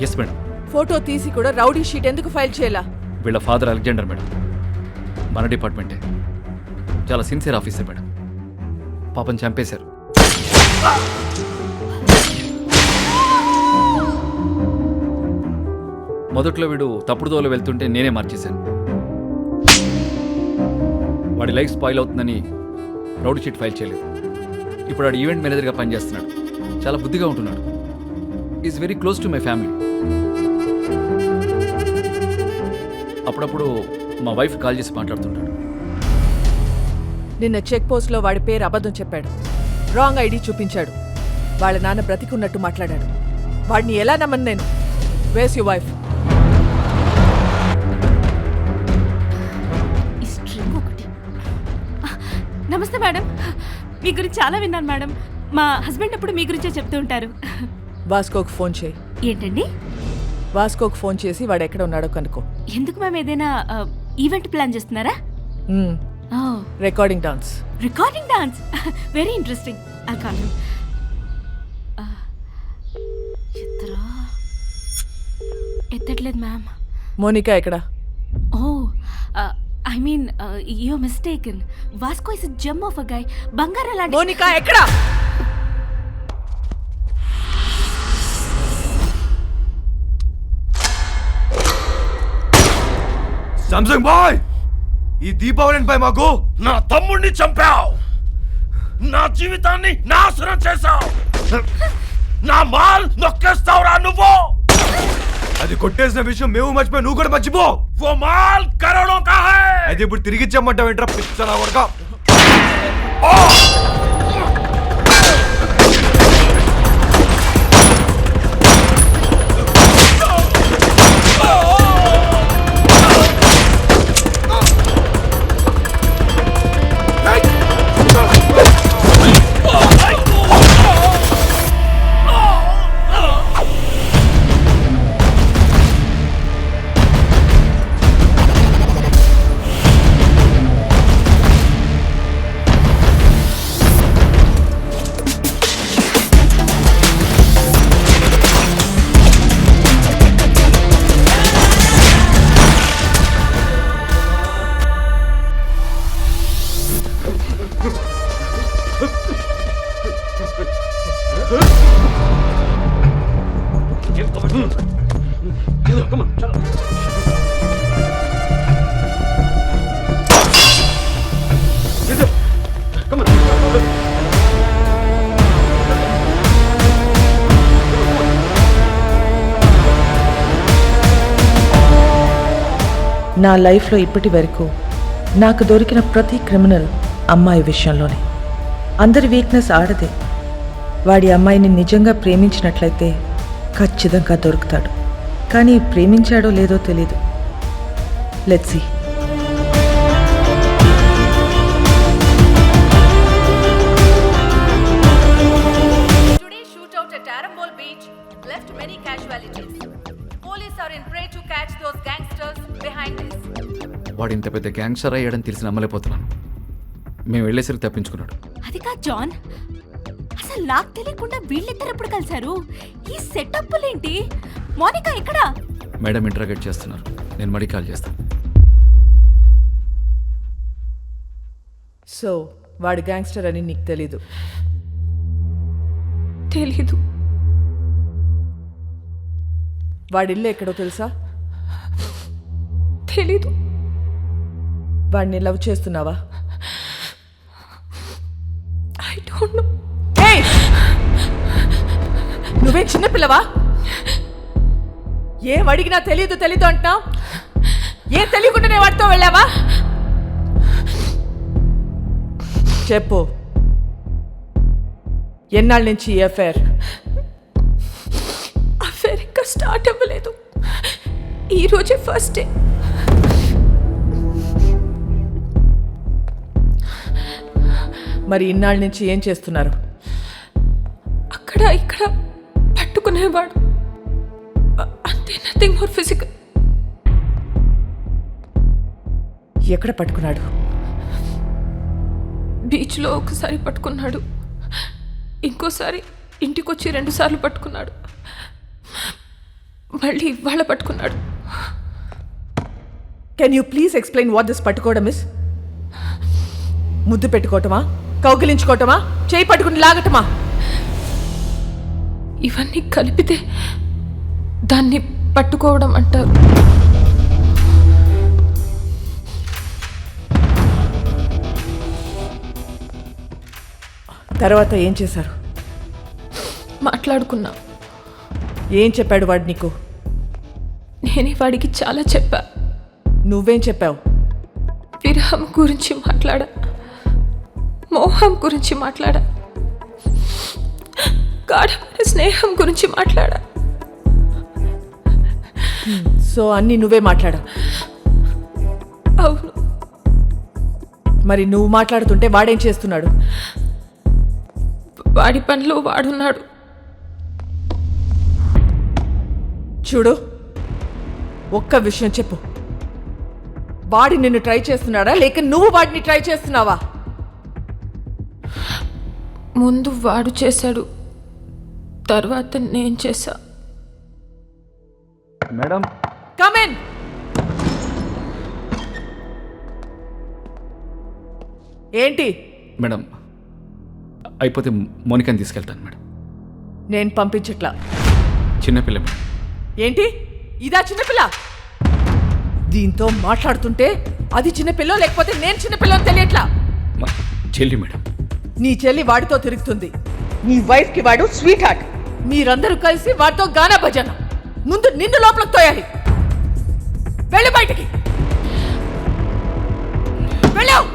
Yes madam. ఫోటో తీసి కూడా రౌడీ షీట్ ఎందుకు ఫైల్ చేయాలా? వీళ్ళ ఫాదర్ అలెగ్జాండర్ మేడం. మన డిపార్ట్మెంటే. చాలా సిన్సియర్ ఆఫీసర్ మేడం. పాపం చంపేశారు. మొదట్లో వీడు తప్పుడు దోవలో వెళ్తుంటే నేనే మార్చేశాను. వాడి లైఫ్ స్పాయిల్ అవుతుందని రౌడీ షీట్ ఫైల్ చేయలేదు. ఇప్పుడు వాడు ఈవెంట్ మేనేజర్గా పనిచేస్తున్నాడు. చాలా బుద్ధిగా ఉంటున్నాడు. Is very close to my family. అప్పుడప్పుడు మా వైఫ్ కాల్ చేసి మాట్లాడుతుంటాడు. నిన్న చెక్ పోస్ట్లో వాడి పేరు అబద్ధం చెప్పాడు. రాంగ్ ఐడి చూపించాడు. వాళ్ళ నాన్న బ్రతికున్నట్టు మాట్లాడాడు. వాడిని ఎలా నమ్మను నేను? వేస్ యు వైఫ్? ఈ స్ట్రింగ్ ఒకటి. నమస్తే మేడం, మీ గురించి చాలా విన్నాను మేడం. మా హస్బెండ్ ఎప్పుడు మీ గురించే చెప్తూ ఉంటారు. వాస్కోకు ఫోన్ చేయి. ఏంటండి? వాస్కోకు ఫోన్ చేసి వాడు ఎక్కడ ఉన్నాడో కనుక్కో. ఎందుకు మ్యామ్? ఏదైనా ఈవెంట్ ప్లాన్ చేస్తున్నారా? Recording dance. Recording dance, very interesting. I call him. ఎత్తట్లేదు మ్యామ్. మోనికా ఎక్కడ? Oh I mean you mistaken. Vasco is gem of a guy. బంగారం లాంటి. మోనికా ఎక్కడ? సామ్సంగ్ బాయ్, ఈ దీపావళిపై మాకు నా తమ్ముడిని చంపావు, నా జీవితాన్ని నాశనం చేశావు, నా మాల్ నొక్కేస్తావురా నువ్వు. అది కొట్టేసిన విషయం మేము మర్చిపోయి నువ్వు కూడా మర్చిపో. वो माल करोड़ों का है. అయితే ఇప్పుడు తిరిగి ఇచ్చామంటావు ఏంట్రా పిచ్చనా కొడక? నా లైఫ్లో ఇప్పటి వరకు నాకు దొరికిన ప్రతి క్రిమినల్ అమ్మాయి విషయంలోనే. అందరి వీక్నెస్ ఆడదే. వాడి అమ్మాయిని నిజంగా ప్రేమించినట్లయితే ఖచ్చితంగా దొరుకుతాడు. కానీ ప్రేమించాడో లేదో తెలీదు. Let's see. Today's shootout at Arambol Beach left many casualties. Police are in prey to catch those gangsters behind this. వాడు ఇంత పెద్ద గ్యాంగ్స్టర్ అయ్యాడని తెలిసి నమ్మలేకపోతున్నాను. మేము వెళ్ళేసరికి తప్పించుకున్నాడు. అది కాదు జాన్, అసలు నాకు తెలియకుండా వీళ్ళిద్దరు ఎప్పుడు కలిశారు? ఈ సెటప్లేంటి? మోనికా ఎక్కడ? మేడం ఇంటరాగేట్ చేస్తున్నారు. నేను మళ్ళీ కాల్ చేస్తాను. సో వాడు గ్యాంగ్స్టర్ అని నీకు తెలీదు? తెలీదు. వాడి ఇల్లు ఎక్కడో తెలుసా? తెలీదు. వాడిని లవ్ చేస్తున్నావా? I don't know. నువ్వే చిన్నపిల్లవా? ఏం అడిగినా తెలీదు తెలీదు అంటున్నావు. ఏం తెలియకుండానే వాడితో వెళ్ళావా? చెప్పు, ఎన్నాళ్ళ నుంచి ఈ అఫైర్? అఫైర్ ఇంకా స్టార్ట్ అవ్వలేదు. ఈరోజే ఫస్ట్ డే. మరి ఇన్నాళ్ళ నుంచి ఏం చేస్తున్నారు? అక్కడ ఇక్కడ పట్టుకునేవాడు అంతే, నథింగ్ మోర్ ఫిజికల్. ఎక్కడ పట్టుకున్నాడు? బీచ్లో ఒకసారి పట్టుకున్నాడు, ఇంకోసారి ఇంటికొచ్చి 2 సార్లు పట్టుకున్నాడు, మళ్ళీ ఇవాళ పట్టుకున్నాడు. Can you please explain what this పట్టుకోవడం ఇస్? ముద్దు పెట్టుకోవటమా, కౌగిలించుకోవటమా, చేయి పట్టుకుని లాగటమా? ఇవన్నీ కలిపితే దాన్ని పట్టుకోవడం అంటారు. తర్వాత ఏం చేశారు? మాట్లాడుకున్నా. ఏం చెప్పాడు వాడు నీకు? నేనే వాడికి చాలా చెప్పా. నువ్వేం చెప్పావు? విరహం గురించి మాట్లాడా, మోహం గురించి మాట్లాడా, గాఢమైన స్నేహం గురించి మాట్లాడా. సో అన్నీ నువ్వే మాట్లాడావు? అవును. మరి నువ్వు మాట్లాడుతుంటే వాడేం చేస్తున్నాడు? వాడి పనిలో వాడున్నాడు. చూడు, ఒక్క విషయం చెప్పు. వాడి నిన్ను ట్రై చేస్తున్నాడా లేక నువ్వు వాడిని ట్రై చేస్తున్నావా? ముందు వాడు చేశాడు, తర్వాత నేను చేశా. Madam, come in. ఏంటి? మేడం, అయిపోతే మోనికాని తీసుకెళ్తాను మేడం. నేను పంపించట్లా. చిన్నపిల్ల మేడం. ఏంటి ఇదా చిన్నపిల్ల? దీంతో మాట్లాడుతుంటే అది చిన్నపిల్ల లేకపోతే నేను చిన్నపిల్ల తెలియట్లా. మా చెల్లి మేడం. నీ చెల్లి వాడితో తిరుగుతుంది. నీ వైఫ్ కి వాడు స్వీట్ హార్ట్. మీరందరూ కలిసి వాడితో గానా భజన. ముందు నిన్ను లోపలికి తోయాలి. వెళ్ళు బయటికి, వెళ్ళావు.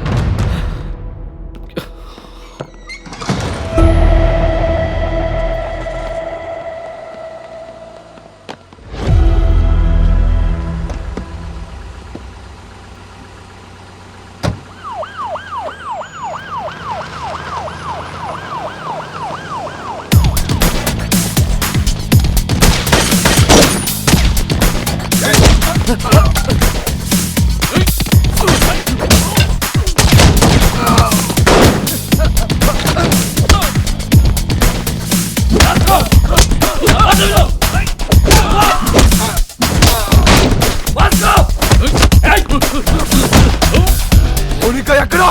మోనికా ఎక్కడ?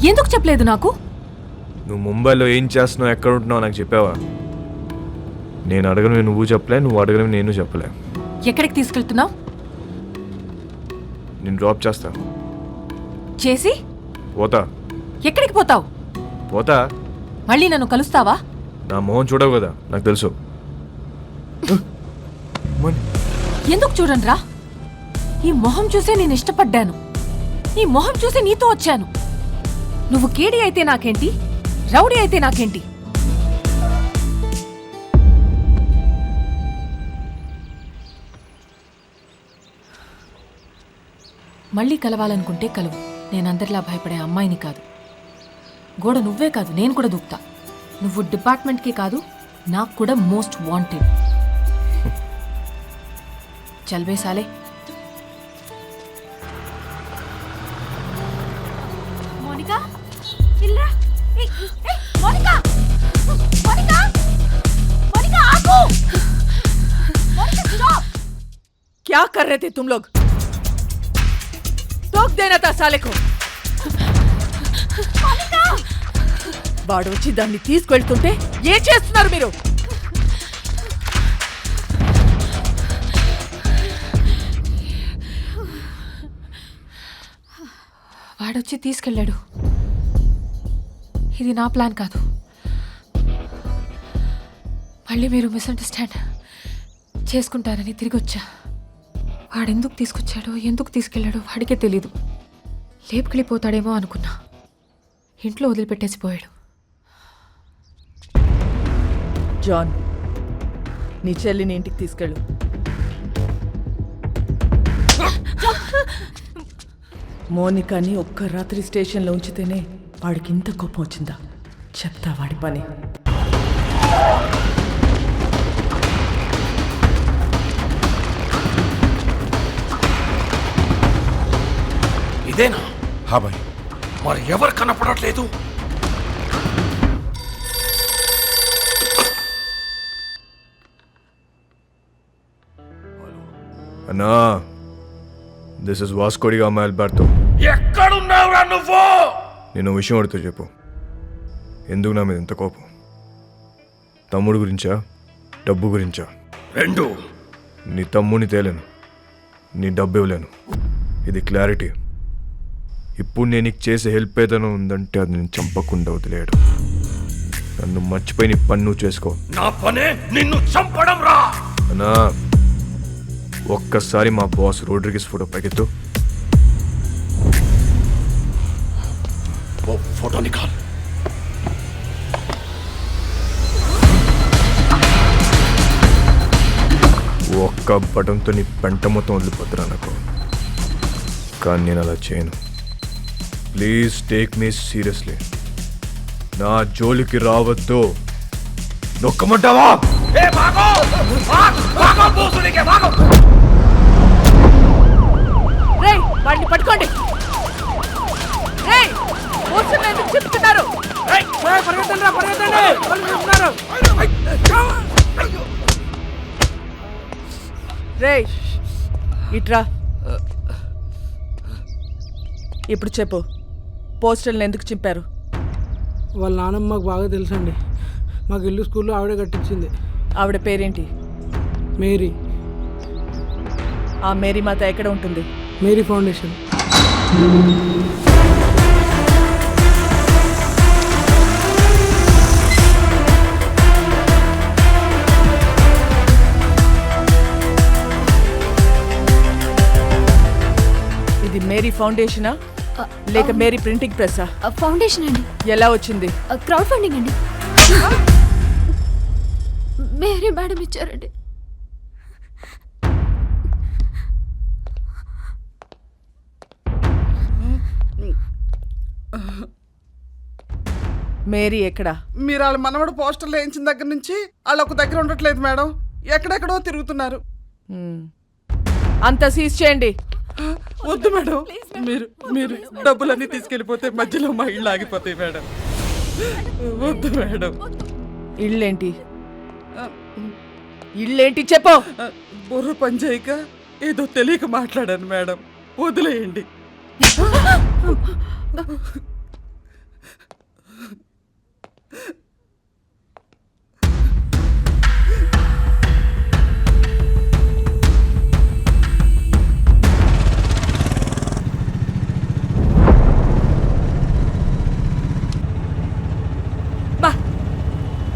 ఎందుకు చెప్పలేదు నాకు? నువ్వు ముంబైలో ఏం చేస్తున్నావు, ఎక్కడ ఉంటున్నావు నాకు చెప్పావా? నేను అడగను నువ్వు చెప్పలే, నువ్వు అడగను నేను చెప్పలే. ఎక్కడికి తీసుకెళ్తున్నావు? నేను డ్రాప్ చేస్తా. చేసి పోతా. ఎక్కడికి పోతావు? పోతా. మళ్ళీ నన్ను కలుస్తావా? నా మొహం చూడవు కదా, నాకు తెలుసు. ఎందుకు చూడండిరా, ఈ మొహం చూసే నేను ఇష్టపడ్డాను. ఈ మొహం చూసే నీతో వచ్చాను. నువ్వు కేడి అయితే నాకేంటి, రౌడీ అయితే నాకేంటి? మళ్ళీ కలవాలనుకుంటే కలువు. నేనందరిలా భయపడే అమ్మాయిని కాదు. గోడ నువ్వే కాదు, నేను కూడా దూకుతా. నువ్వు డిపార్ట్మెంట్కి కాదు, నాకు కూడా మోస్ట్ వాంటెడ్. చల్వే సాలే. మోనికా, ఇల్లా. ఏయ్, ఏయ్, మోనికా! మోనికా! మోనికా, ఆగు! మోనికా, stop! क्या कर रहे थे तुम लोग? टोक देना था साले को. వాడు వచ్చి దాన్ని తీసుకెళ్తుంటే ఏం చేస్తున్నారు మీరు? వాడొచ్చి తీసుకెళ్ళాడు. ఇది నా ప్లాన్ కాదు. మళ్ళీ మీరు మిస్అండర్స్టాండ్ చేసుకుంటారని తిరిగి వచ్చా. వాడెందుకు తీసుకొచ్చాడో ఎందుకు తీసుకెళ్ళాడో వాడికే తెలీదు. లేపుకెళ్ళిపోతాడేమో అనుకున్నా. ఇంట్లో వదిలిపెట్టేసి పోయాడు. జాన్, నీ చెల్లిని ఇంటికి తీసుకెళ్ళు. మోనికాని ఒక్క రాత్రి స్టేషన్లో ఉంచితేనే వాడికి ఇంత కోపం వచ్చిందా? చెప్తా వాడి పని. ఇదేనా? హా భాయ్. మరి ఎవరు కనపడట్లేదు? అన్నా దిస్ ఇస్ వాస్కోడిగా అమ్మాయి అల్బర్టో. ఎక్కడున్నావురా నువ్వు? నేను ఓ విషయం అడుగుతూ చెప్పు, ఎందుకు నా మీద ఎంత కోపం? తమ్ముడు గురించా, డబ్బు గురించా? రెండు. నీ తమ్ముని తేలేను, నీ డబ్బు ఇవ్వలేను, ఇది క్లారిటీ. ఇప్పుడు నేను నీకు చేసే హెల్ప్ ఏదైనా ఉందంటే అది నేను చంపకుండా వదిలేయడం. నన్ను మర్చిపోయి నీ పని నువ్వు చేసుకో. నా పనే నిన్ను చంపడం రా. అన్నా ఒక్కసారి మా బాస్ రోడ్రిగిస్ ఫోటో పైకెత్తు. वो फोटो निकाल. ఒక్క బటన్తో నీ పెంట మొత్తం వదిలిపోతున్నా నాకు, కానీ నేను అలా చేయను. Please take me seriously. నా జోలికి రావద్దు. నొక్కమంటావా? వాడిని పట్టుకోండి. ఎందుకు చెప్తున్నారు? రే ఇట్రా. ఇప్పుడు చెప్పు, పోస్టర్లను ఎందుకు చింపారు? వాళ్ళ నాన్నమ్మ మాకు బాగా తెలుసండి. మాకు ఇల్లు స్కూల్లో ఆవిడే కట్టించింది. ఆవిడ పేరేంటి? మేరీ. ఆ మేరీ మాత ఎక్కడ ఉంటుంది? Mary foundation. ఇది మేరీ ఫౌండేషనా లేక మేరీ ప్రింటింగ్ ప్రెస్సా? ఫౌండేషన్ అండి. ఎలా వచ్చింది? క్రౌడ్ ఫండింగ్ అండి. మేరీ మేడం ఇచ్చారండి. మేరీ ఎక్కడ? మీరు వాళ్ళ మనవడు పోస్టర్లు వేయించిన దగ్గర నుంచి వాళ్ళు ఒక దగ్గర ఉండట్లేదు మేడం, ఎక్కడెక్కడో తిరుగుతున్నారు. అంతా సీజ్ చేయండి. వద్దు మేడం, మీరు మీరు డబ్బులన్నీ తీసుకెళ్ళిపోతే మధ్యలో మా ఇళ్ళు ఆగిపోతాయి మేడం. వద్దు మేడం. ఇళ్ళేంటి? ఇళ్ళేంటి చెప్పు. బుర్ర పనిచేయక ఏదో తెలియక మాట్లాడాను మేడం, వదిలేయండి.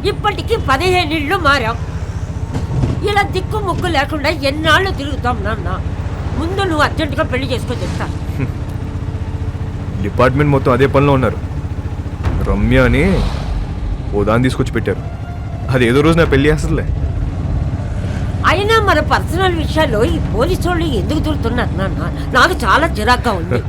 ఇప్పటికి 15 ఇళ్ళు మారాం. ఇలా దిక్కు ముక్కు లేకుండా ఎన్నాళ్ళు తిరుగుతాం నాన్న. ముందు నువ్వు అర్జెంటుగా పెళ్లి చేసుకొని చెప్తా. డిపార్ట్మెంట్ మొత్తం అదే పనిలో ఉన్నారు. రమ్య అని ఓ దాన్ని తీసుకొచ్చి పెట్టారు. అది ఏదో రోజు నా పెళ్లి చేస్తుందిలే. అయినా మన పర్సనల్ విషయాల్లో ఈ పోలీసు వాళ్ళు ఎందుకు తిరుగుతున్నారు నాన్న? నాకు చాలా చిరాగ్గా ఉంది.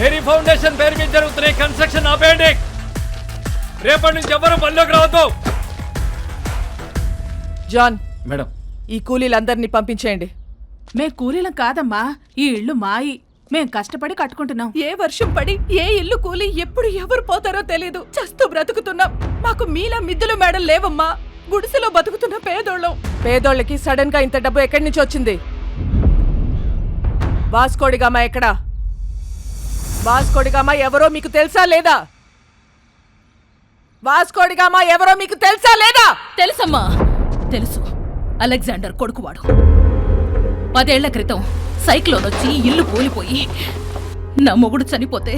మేరీ ఫౌండేషన్ పేరు మీద జరుగుతున్నాయి కన్స్ట్రక్షన్ ఆపేయండి. రేపటి నుంచి ఎవరు పనిలోకి రావద్దు. జాన్ మేడం, ఈ కూలీలందరినీ పంపించేయండి. మేం కూలీలం కాదమ్మా, ఈ ఇల్లు మాయి. మేం కష్టపడి కట్టుకుంటున్నాం. ఏ వర్షం పడి ఏ ఇల్లు కూలి ఎప్పుడు ఎవరు పోతారో తెలీదు. చస్తూ బ్రతుకుతున్నాం. మాకు మీలా మిద్దులు మేడలు లేవమ్మా. గుడిసెలో బతుకుతున్న పేదోళ్ళం. పేదోళ్ళకి సడన్ గా ఇంత డబ్బు ఎక్కడి నుంచి వచ్చింది? వాస్కోడిగామా ఎక్కడా? వాస్కోడిగామా ఎవరో మీకు తెలుసా లేదా? వాస్కోడిగామా ఎవరో మీకు తెలుసా లేదా? తెలుసమ్మా, తెలుసు. అలెగ్జాండర్ కొడుకువాడు. 10 ఏళ్ల క్రితం సైక్లోన్ వచ్చి ఇల్లు కూలిపోయి నా మొగుడు చనిపోతే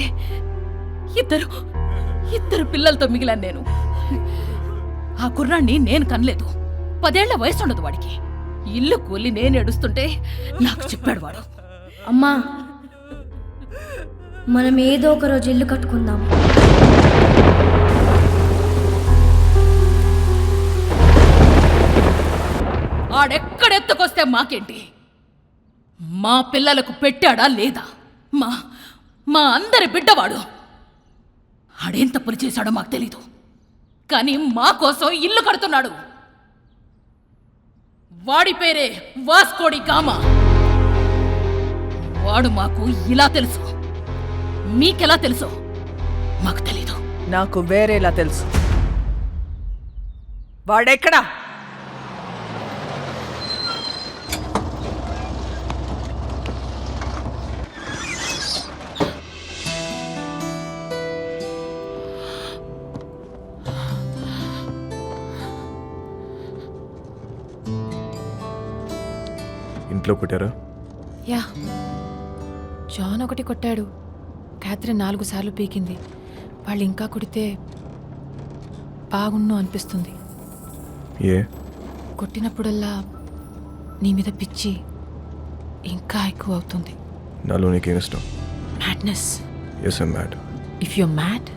ఇద్దరు పిల్లలతో మిగిలాను నేను. ఆ కుర్రాన్ని నేను కనలేదు. 10 ఏళ్ల వయసు ఉండదు వాడికి. ఇల్లు కూలి నేను ఏడుస్తుంటే నాకు చెప్పాడు వాడు. అమ్మా, మనం ఏదో ఒక రోజు ఇల్లు కట్టుకుందాం. ఆడెక్కడెత్తుకొస్తే మాకేంటి? మా పిల్లలకు పెట్టాడా లేదా? మా అందరి బిడ్డవాడు. ఆడేం తప్పులు చేశాడో మాకు తెలీదు, కానీ మా కోసం ఇల్లు కడుతున్నాడు. వాడి పేరే వాస్కోడిగామా. వాడు మాకు ఇలా తెలుసు, మీకెలా తెలుసు మాకు తెలీదు. నాకు వేరేలా తెలుసు. వాడెక్కడా? ఇంట్లో కొట్టారా? యా, జాన్ ఒకటి కొట్టాడు, క్యాథరిన్ 4 సార్లు పీకింది. వాళ్ళు ఇంకా కొడితే బాగుండు అనిపిస్తుంది. ఏ? కొట్టినప్పుడల్లా నీ మీద పిచ్చి ఇంకా ఎక్కువ అవుతుంది. నాలో నీకేం ఇష్టం? Madness. Yes, I'm mad. If you're mad,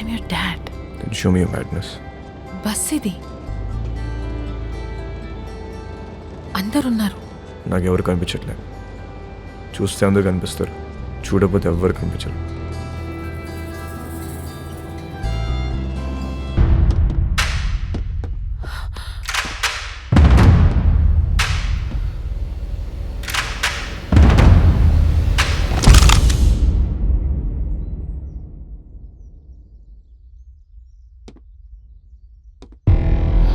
I'm your dad. Then show me your madness. Bus ఇది, అందరున్నారు. నాకెవరు కనిపించట్లేదు. చూస్తే అందరు కనిపిస్తారు, చూడకపోతే ఎవ్వరు కనిపించరు.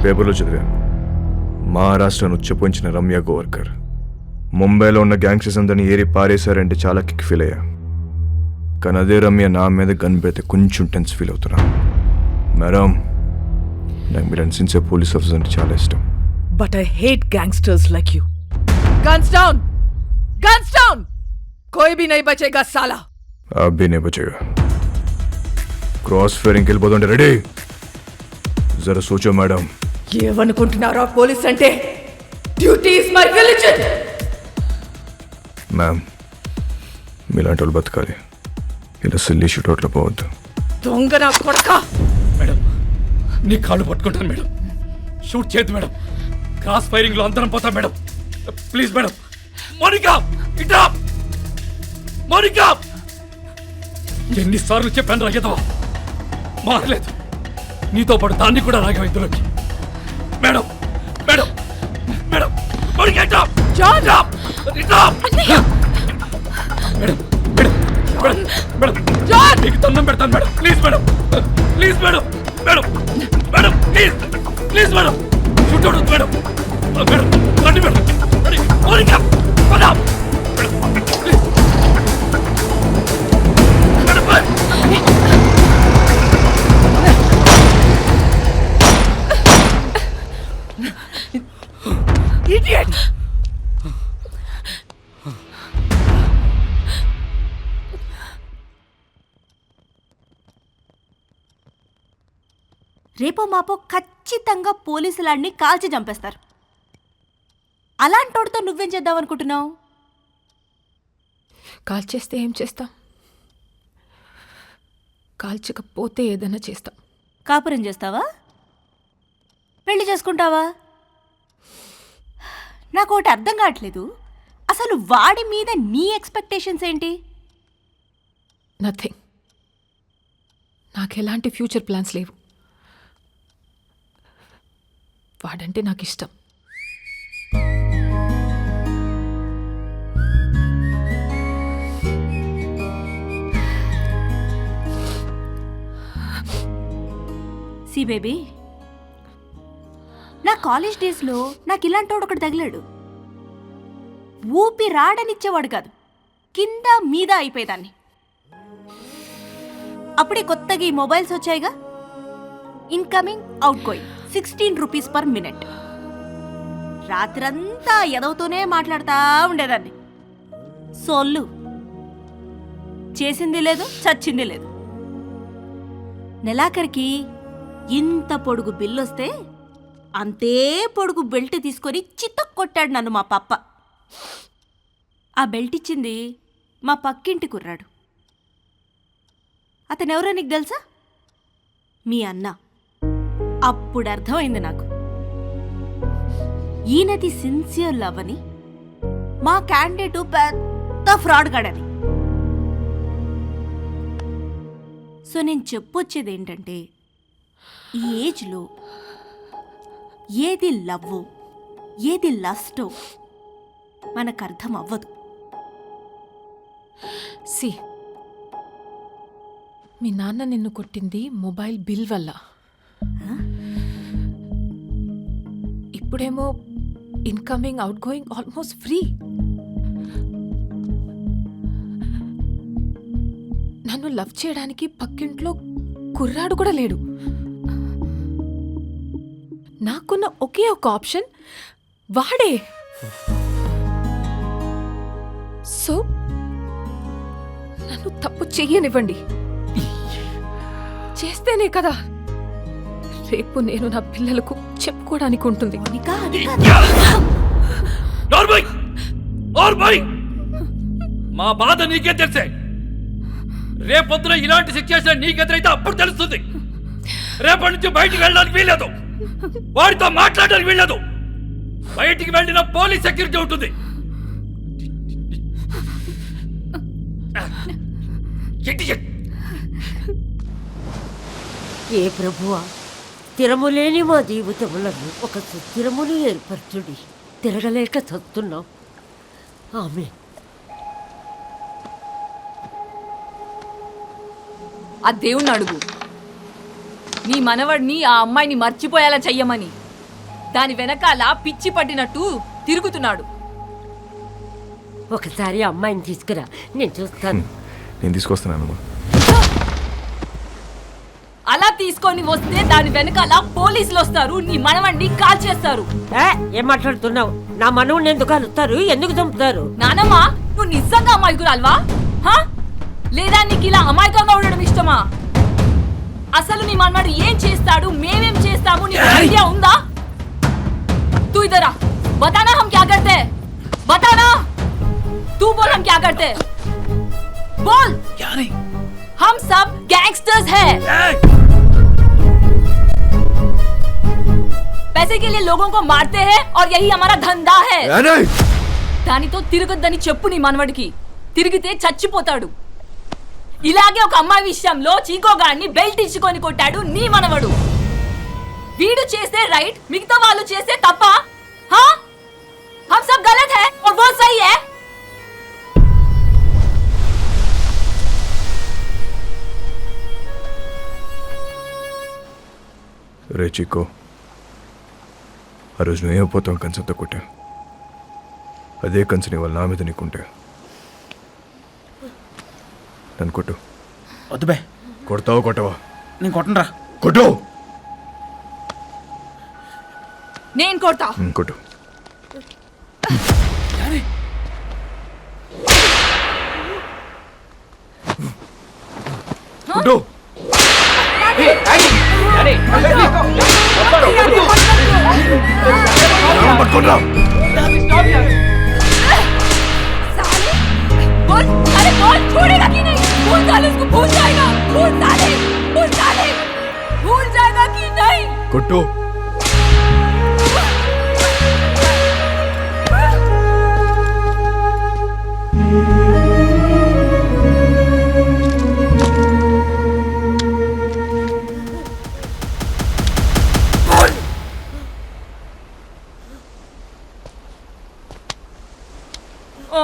పేపర్లో చదివాను, మహారాష్ట్రను ఉచ్చపోంచిన రమ్య గోవర్కర్ ముంబైలో ఉన్న గ్యాంగ్స్టర్స్ అందరినీ ఏరి పారేశారంటే చాలా కిక్ ఫీల్ అయ్యా. కానీ అదే రమ్య నా మీద గన్ పెడితే కొంచెం టెన్స్ ఫీల్ అవుతున్నా. మేడం, నాకు మీరు సిన్సియర్ పోలీస్ ఆఫీసర్ అంటే చాలా ఇష్టం. But I hate gangsters like you. Guns down! Guns down! कोई भी नहीं बचेगा साला. आप भी नहीं बचेगा. क्रॉस फायरिंग వెళ్ళిపోతుంటే రెడీ. జరా సోచో మేడం. ఏమనుకుంటున్నారా పోలీస్ అంటే? Duty is my religion. Ma'am, మీలాంటి వాళ్ళు బతకాలి, ఇలా సిల్లీ షూట్అవుట్లో పోవద్దు. దొంగ నా కొడక. మేడం, నీ కాళ్ళు పట్టుకుంటాను మేడం. షూట్ చేయద్దు మేడం. క్రాస్ ఫైరింగ్ లో అందరం పోతాం మేడం. Please madam. మోనికా, ఇట్రా. మోనికా, ఎన్నిసార్లు చెప్పాను రాగేదవా, మారలేదు. నీతో పాటు దాన్ని కూడా రాగం ఇందులోకి. మేడం, మేడం, మేడం, మోనికా ఇట్రా. ఇట్రా. ఇట్రా. మేడం, మేడం, మేడం, మేడం, నీకు దండం పెడతాను madam. Please madam, please madam, madam, madam, please, please madam. Shoot out madam. Madam, రండి మేడం. రండి. Monica, madam, madam, please. Madam, bye. Idiot! రేపో మాపో ఖచ్చితంగా పోలీసులాడిని కాల్చి చంపేస్తారు. అలాంటోడితో నువ్వేం చేద్దాం అనుకుంటున్నావు? కాల్చేస్తే ఏం చేస్తాం? కాల్చకపోతే ఏదైనా చేస్తాం. కాపురం చేస్తావా? పెళ్లి చేసుకుంటావా? నాకు ఒకటి అర్థం కావట్లేదు, అసలు వాడి మీద నీ ఎక్స్పెక్టేషన్స్ ఏంటి? నథింగ్. నాకు ఎలాంటి ఫ్యూచర్ ప్లాన్స్ లేవు. వాడంటే నాకు ఇష్టం. సి బేబీ, నా కాలేజ్ డేస్లో నాకు ఇలాంటోడు ఒకటి తగిలాడు. ఊపి రాడనిచ్చేవాడు కాదు, కింద మీద అయిపోయేదాన్ని. అప్పుడే కొత్తగా ఈ మొబైల్స్ వచ్చాయిగా, incoming outgoing 16 rupees per minute. రాత్రంతా ఎదవుతూనే మాట్లాడుతూ ఉండేదాన్ని. సొల్లు చేసింది లేదు, చచ్చింది లేదు. నెలాఖరికి ఇంత పొడుగు బిల్లు వస్తే అంతే పొడుగు బెల్ట్ తీసుకొని చిత్త కొట్టాడు నన్ను మా పప్ప. ఆ బెల్ట్ ఇచ్చింది మా పక్కింటి కుర్రాడు. అతనెవరో నీకు తెలుసా? మీ అన్న. అప్పుడు అర్థమైంది నాకు, ఈయనది సిన్సియర్ లవ్ అని, మా క్యాండిడేటు పెద్ద ఫ్రాడ్ గాడని. సో నేను చెప్పొచ్చేది ఏంటంటే, ఈ ఏజ్లో ఏది లవ్వో ఏది లస్టో మనకు అర్థం అవ్వదు. సి మీ నాన్న నిన్ను కొట్టింది మొబైల్ బిల్ వల్ల. ఇప్పుడేమో incoming out going almost free. నన్ను లవ్ చేయడానికి పక్కింట్లో కుర్రాడు కూడా లేడు. నాకున్న ఒకే ఒక ఆప్షన్ వాడే. సో నన్ను తప్పు చెయ్యనివ్వండి. చేస్తేనే కదా రేపు నేను నా పిల్లలకు చెప్పుకోవడానికి ఉంటుంది. మా బాధ నీకే తెలిసే. రేపొద్దున ఇలాంటి సిచ్యుయేషన్ నీకెదురైతే అప్పుడు తెలుస్తుంది. రేపటి నుంచి బయటికి వెళ్ళడానికి వీల్లేదు, వాడితో మాట్లాడడానికి వీల్లేదు. బయటికి వెళ్ళిన పోలీస్ సెక్యూరిటీ ఉంటుంది. ఏ ప్రభువా, స్థిరములేని మా జీవితములను ఒక సుస్థిరమును ఏర్పరచుడి. తిరగలేక చస్తున్నాం. ఆమె ఆ దేవుణ్ణి అడుగు, నీ మనవడిని ఆ అమ్మాయిని మర్చిపోయేలా చెయ్యమని. దాని వెనకాల పిచ్చి పట్టినట్టు తిరుగుతున్నాడు. ఒకసారి అమ్మాయిని తీసుకురా, నేను చూస్తాను. నేను తీసుకొస్తున్నానమ్మా. అలా తీసుకొని వస్తే దాని వెనకాల పోలీసులు వస్తారు, నీ మనవడిని కాల్ చేస్తారు. ఏం మాట్లాడుతున్నావు? నా మనవుని ఎందుకు కలుస్తారు? ఎందుకు చంపుతారు? నానమ్మ, నువ్వు నిజంగా అమాయకురాల్వా? లేదా నీకు ఇలా అమాయకంగా ఉండడం ఇష్టమా? అసలు నీ మనవాడు ఏం చేస్తాడు, మేమేం చేస్తాము నీకు ఐడియా ఉందా? तू इधर आ, बताना हम क्या करते हैं, बताना. तू बोल हम क्या करते हैं, बोल. क्या नहीं, हम सब गैंगस्टर्स हैं. पैसे के लिए लोगों को मारते हैं और यही हमारा धंधा है. దానితో తిరగొద్దని చెప్పు నీ మనవడికి. తిరిగితే చచ్చిపోతాడు. ఇలాగే ఒక అమ్మాయి విషయంలో చీకోగాడిని బెల్ట్ ఇచ్చుకొని కొట్టాడు నీ మనవడు. వీడు చేస్తే రైట్, మిగతా వాళ్ళు చేస్తే తప్ప? हम सब गलत है और वो सही है. రే చిక్కో, ఆ రోజు నువ్వేమైపోతావు కంచంతో కొట్టా. అదే కంచని వాళ్ళ నా మీద నీకుంటే నన్ను కొట్టు. వద్దు బే. కొడతావు కొట్టవా? నేను కొట్టనురా. కొట్టు. నేను కొడతా. కొట్టు. కొట్టు. పట్టుకోరా. बोल, अरे बोल, छोड़ेगा कि नहीं? भूल साले उसको भूल जाएगा. भूल साले, भूल साले, भूल जाएगा कि नहीं? కొట్టు.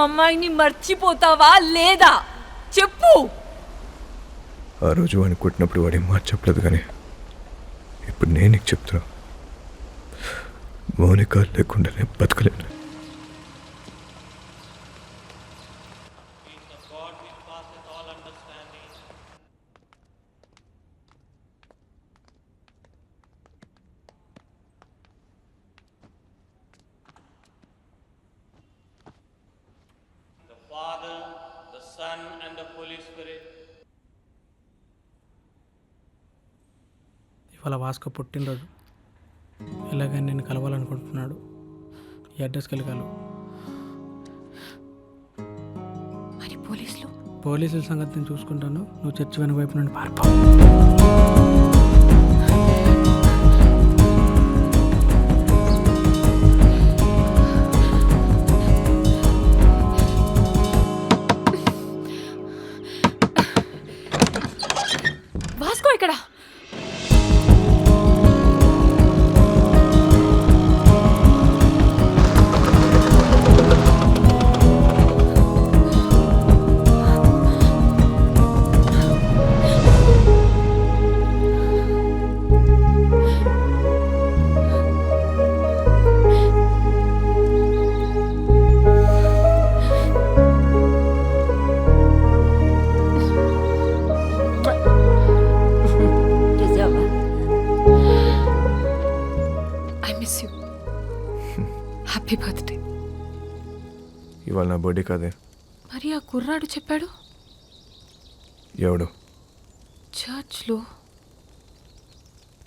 అమ్మాయిని మర్చిపోతావా లేదా చెప్పు. ఆ రోజు వాడిని కొట్టినప్పుడు వాడేం మాట చెప్పలేదు, కానీ ఇప్పుడు నేను నీకు చెప్తున్నా, మౌనిక లేకుండానే బతకలేను. ఇవాళ వాస్కో పుట్టినరోజు. ఇలాగని నేను కలవాలనుకుంటున్నాడు. ఈ అడ్రస్కి వెళ్ళి కలవు. మరి పోలీసులు? పోలీసుల సంగతి నేను చూసుకుంటాను. నువ్వు చర్చి వెనుక వైపు నుండి పారిపో. వాస్కో ఇక్కడ. Happy birthday. ఇవాళ నా బర్త్డే కాదే. మరి ఆ కుర్రాడు చెప్పాడు ఎవడు? చర్చ్లో.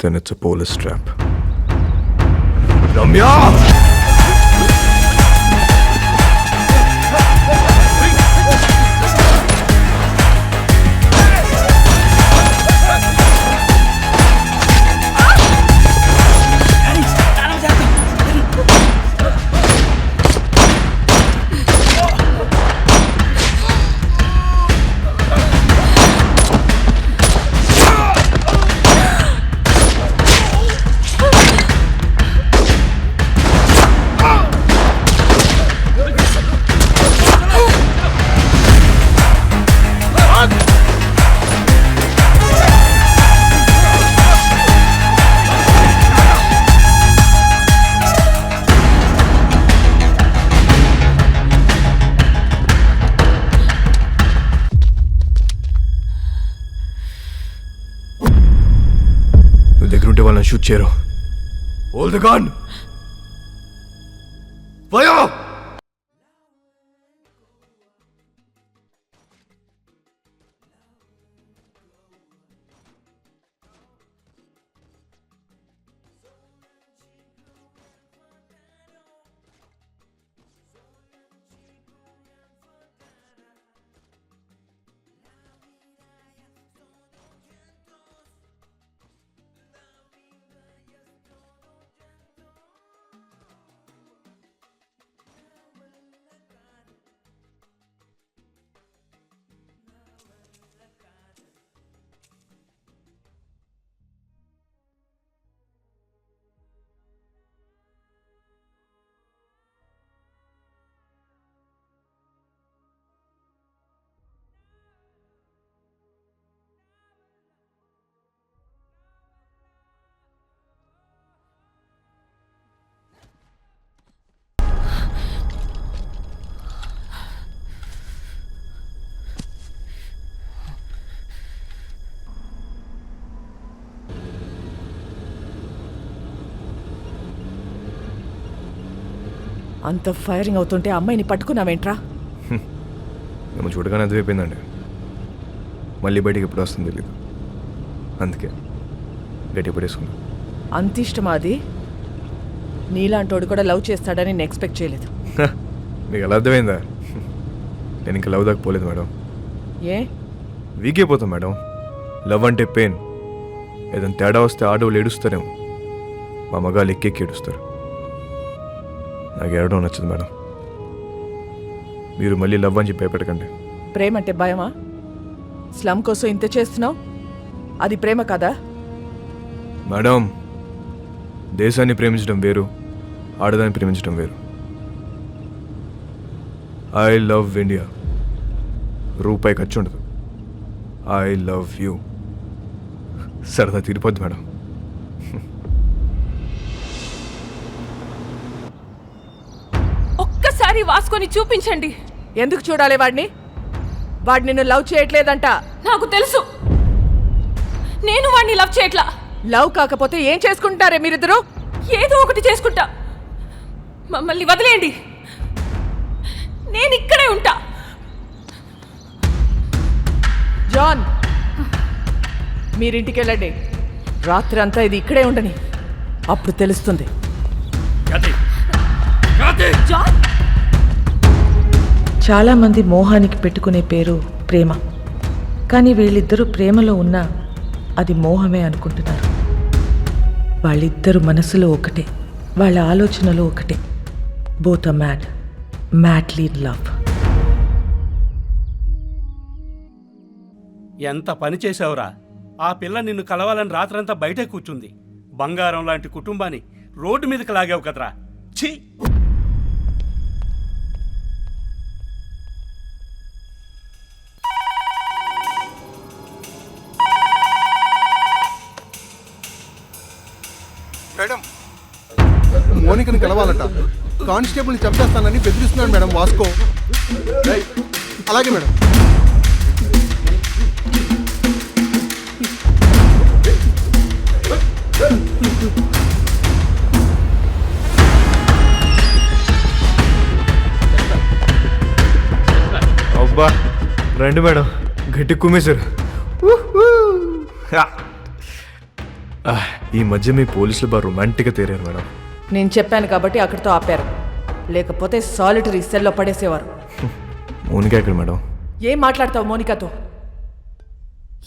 Then it's a police trap. Ramya! దగ్గరుంటే వాళ్ళని షూట్ చేయరు. Hold the gun! Fire! అంత ఫైరింగ్ అవుతుంటే అమ్మాయిని పట్టుకున్నావేంట్రా? మేము చూడగానే అర్థమైపోయిందండి. మళ్ళీ బయటికి ఎప్పుడు వస్తుంది తెలీదు. అందుకే గట్టి పడేసుకున్నాం. అంత ఇష్టమా అది? నీలాంటోడు కూడా లవ్ చేస్తాడని నేను ఎక్స్పెక్ట్ చేయలేదు. మీకు ఎలా అర్థమైందా? నేను ఇంకా లవ్ దాకా పోలేదు మేడం. ఏ? వీక్ అయిపోతాం మేడం. లవ్ అంటే పెయిన్. ఏదైనా తేడా వస్తే ఆడవాళ్ళు ఏడుస్తారేమో, మా మగాళ్ళు ఎక్కెక్కి ఏడుస్తారు. నాకు ఏడడం నచ్చదు మేడం. మీరు మళ్ళీ లవ్ అని చెప్పి భయపెట్టకండి. ప్రేమ అంటే భయమా? స్లమ్ కోసం ఇంత చేస్తున్నావు, అది ప్రేమ కదా? మేడం, దేశాన్ని ప్రేమించడం వేరు, ఆడదాన్ని ప్రేమించడం వేరు. I love India. రూపాయి ఖర్చు ఉండదు. I love you. సరదా తీరిపోద్ది మేడం. ఒక్కసారి వాసుకొని చూపించండి. ఎందుకు చూడాలి వాడిని? వాడు నిన్ను లవ్ చేయట్లేదంట. నాకు తెలుసు. నేను వాడిని లవ్ చేయట్లా. లవ్ కాకపోతే ఏం చేసుకుంటారే మీరిద్దరు? ఏదో ఒకటి చేసుకుంటా. మమ్మల్ని వదిలేయండి. నేను ఇక్కడే ఉంటా. జాన్, మీరింటికి వెళ్ళండి. రాత్రి అంతా ఇది ఇక్కడే ఉండని, అప్పుడు తెలుస్తుంది. చాలా మంది మోహానికి పెట్టుకునే పేరు ప్రేమ. కానీ వీళ్ళిద్దరూ ప్రేమలో ఉన్నా అది మోహమే అనుకుంటున్నారు. వాళ్ళిద్దరు మనసులో ఒకటే, వాళ్ళ ఆలోచనలో ఒకటే. Both are mad, madly in love. ఎంత పని చేసావురా? ఆ పిల్ల నిన్ను కలవాలని రాత్రంతా బయటే కూర్చుంది. బంగారం లాంటి కుటుంబాన్ని రోడ్డు మీదకి లాగావు కదరా. ఛీ! మేడం, మోనికని కలవాలట. కానిస్టేబుల్ని చంపేస్తానని బెదిరిస్తున్నాడు మేడం వాస్కో. అలాగే మేడం. బా రండి మేడం, గట్టి కుమ్మేశారు. ఈ మధ్య మీ పోలీసులు బాగా రొమాంటిక్గా తేరారు మేడం. నేను చెప్పాను కాబట్టి అక్కడితో ఆపారు, లేకపోతే సాలిటరీ సెల్లో పడేసేవారు. మౌనిక ఎక్కడ మేడం? ఏం మాట్లాడతావు మోనికాతో?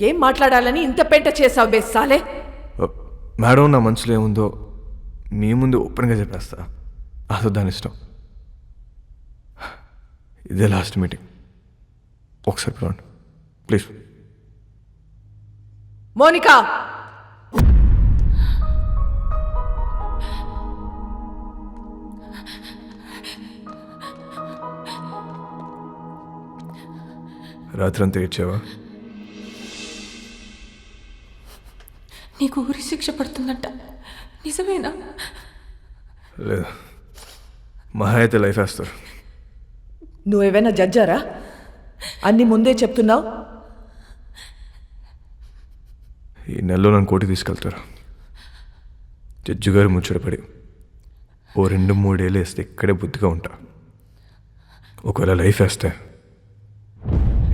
ఏం మాట్లాడాలని ఇంత పెంట చేసావు బే సాలే? మేడం, నా మనసులో ఏముందో మీ ముందు ఓపెన్గా చెప్పేస్తా. అసలు దాని ఇష్టం. ఇదే లాస్ట్ మీటింగ్, ఒకసారి పిలవండి ప్లీజ్. మోనికా, రాత్రంతా ఏడ్చావా? నీకు ఊరి శిక్ష పడుతుందంట, నిజమేనా? లేదు, మహా అయితే లైఫ్ వేస్తారు. నువ్వేమైనా జడ్జారా? అన్ని ముందే చెప్తున్నావు. ఈ నెలలో నన్ను కోర్టుకి తీసుకెళ్తారు. జడ్జి గారు ముచ్చటపడి ఓ 2-3 ఏళ్ళు వేస్తే ఇక్కడే బుద్ధిగా ఉంటా. ఒకవేళ లైఫ్ వేస్తే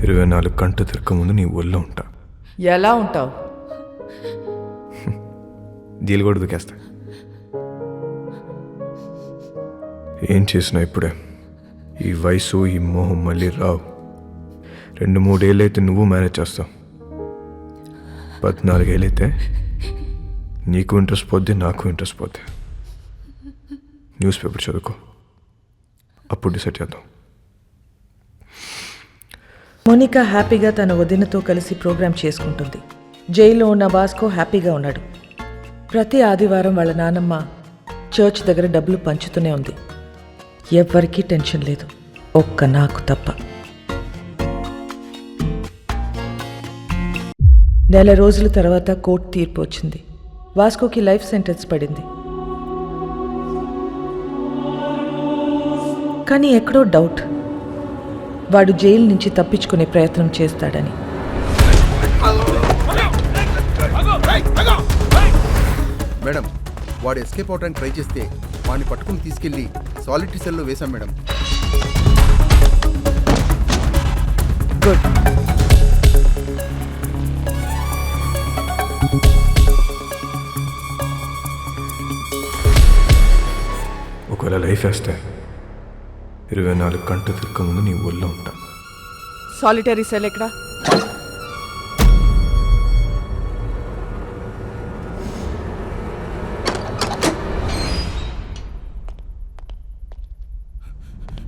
24 గంటలు తిరగక ముందు నీ ఒళ్ళో ఉంటా. ఎలా ఉంటావు? దీలు కూడా దుకేస్తా. ఏం చేసినా ఇప్పుడే. ఈ వయసు, ఈ మోహం మళ్ళీ రావు. 2-3 ఏళ్ళు అయితే నువ్వు మేనేజ్ చేస్తావు. 14 ఏళ్ళు అయితే నీకు ఇంట్రెస్ట్ పోద్ది, నాకు ఇంట్రెస్ట్ పోద్ది. న్యూస్ పేపర్ చదువుకో, అప్పుడు డిసైడ్ చేద్దాం. మోనికా హ్యాపీగా తన వదినతో కలిసి ప్రోగ్రామ్ చేసుకుంటుంది. జైల్లో ఉన్న వాస్కో హ్యాపీగా ఉన్నాడు. ప్రతి ఆదివారం వాళ్ళ నానమ్మ చర్చ్ దగ్గర డబ్బులు పంచుతూనే ఉంది. ఎవ్వరికీ టెన్షన్ లేదు, ఒక్క నాకు తప్ప. నెల రోజుల తర్వాత కోర్టు తీర్పు వచ్చింది. వాస్కోకి లైఫ్ సెంటెన్స్ పడింది. కానీ ఎక్కడో డౌట్, వాడు జైలు నుంచి తప్పించుకునే ప్రయత్నం చేస్తాడని. మేడం, వాడు ఎస్కేప్ అవడానికి ట్రై చేస్తే వాడిని పట్టుకుని తీసుకెళ్లి సాలిటరీ సెల్లో వేశాం మేడం. గుడ్. ఒకవేళ లైఫ్ వేస్తే 24 గంటలు తిరగక ముందు నీ ఒళ్ళో ఉంటా. సాలిటరీ సెల్ ఎక్కడా?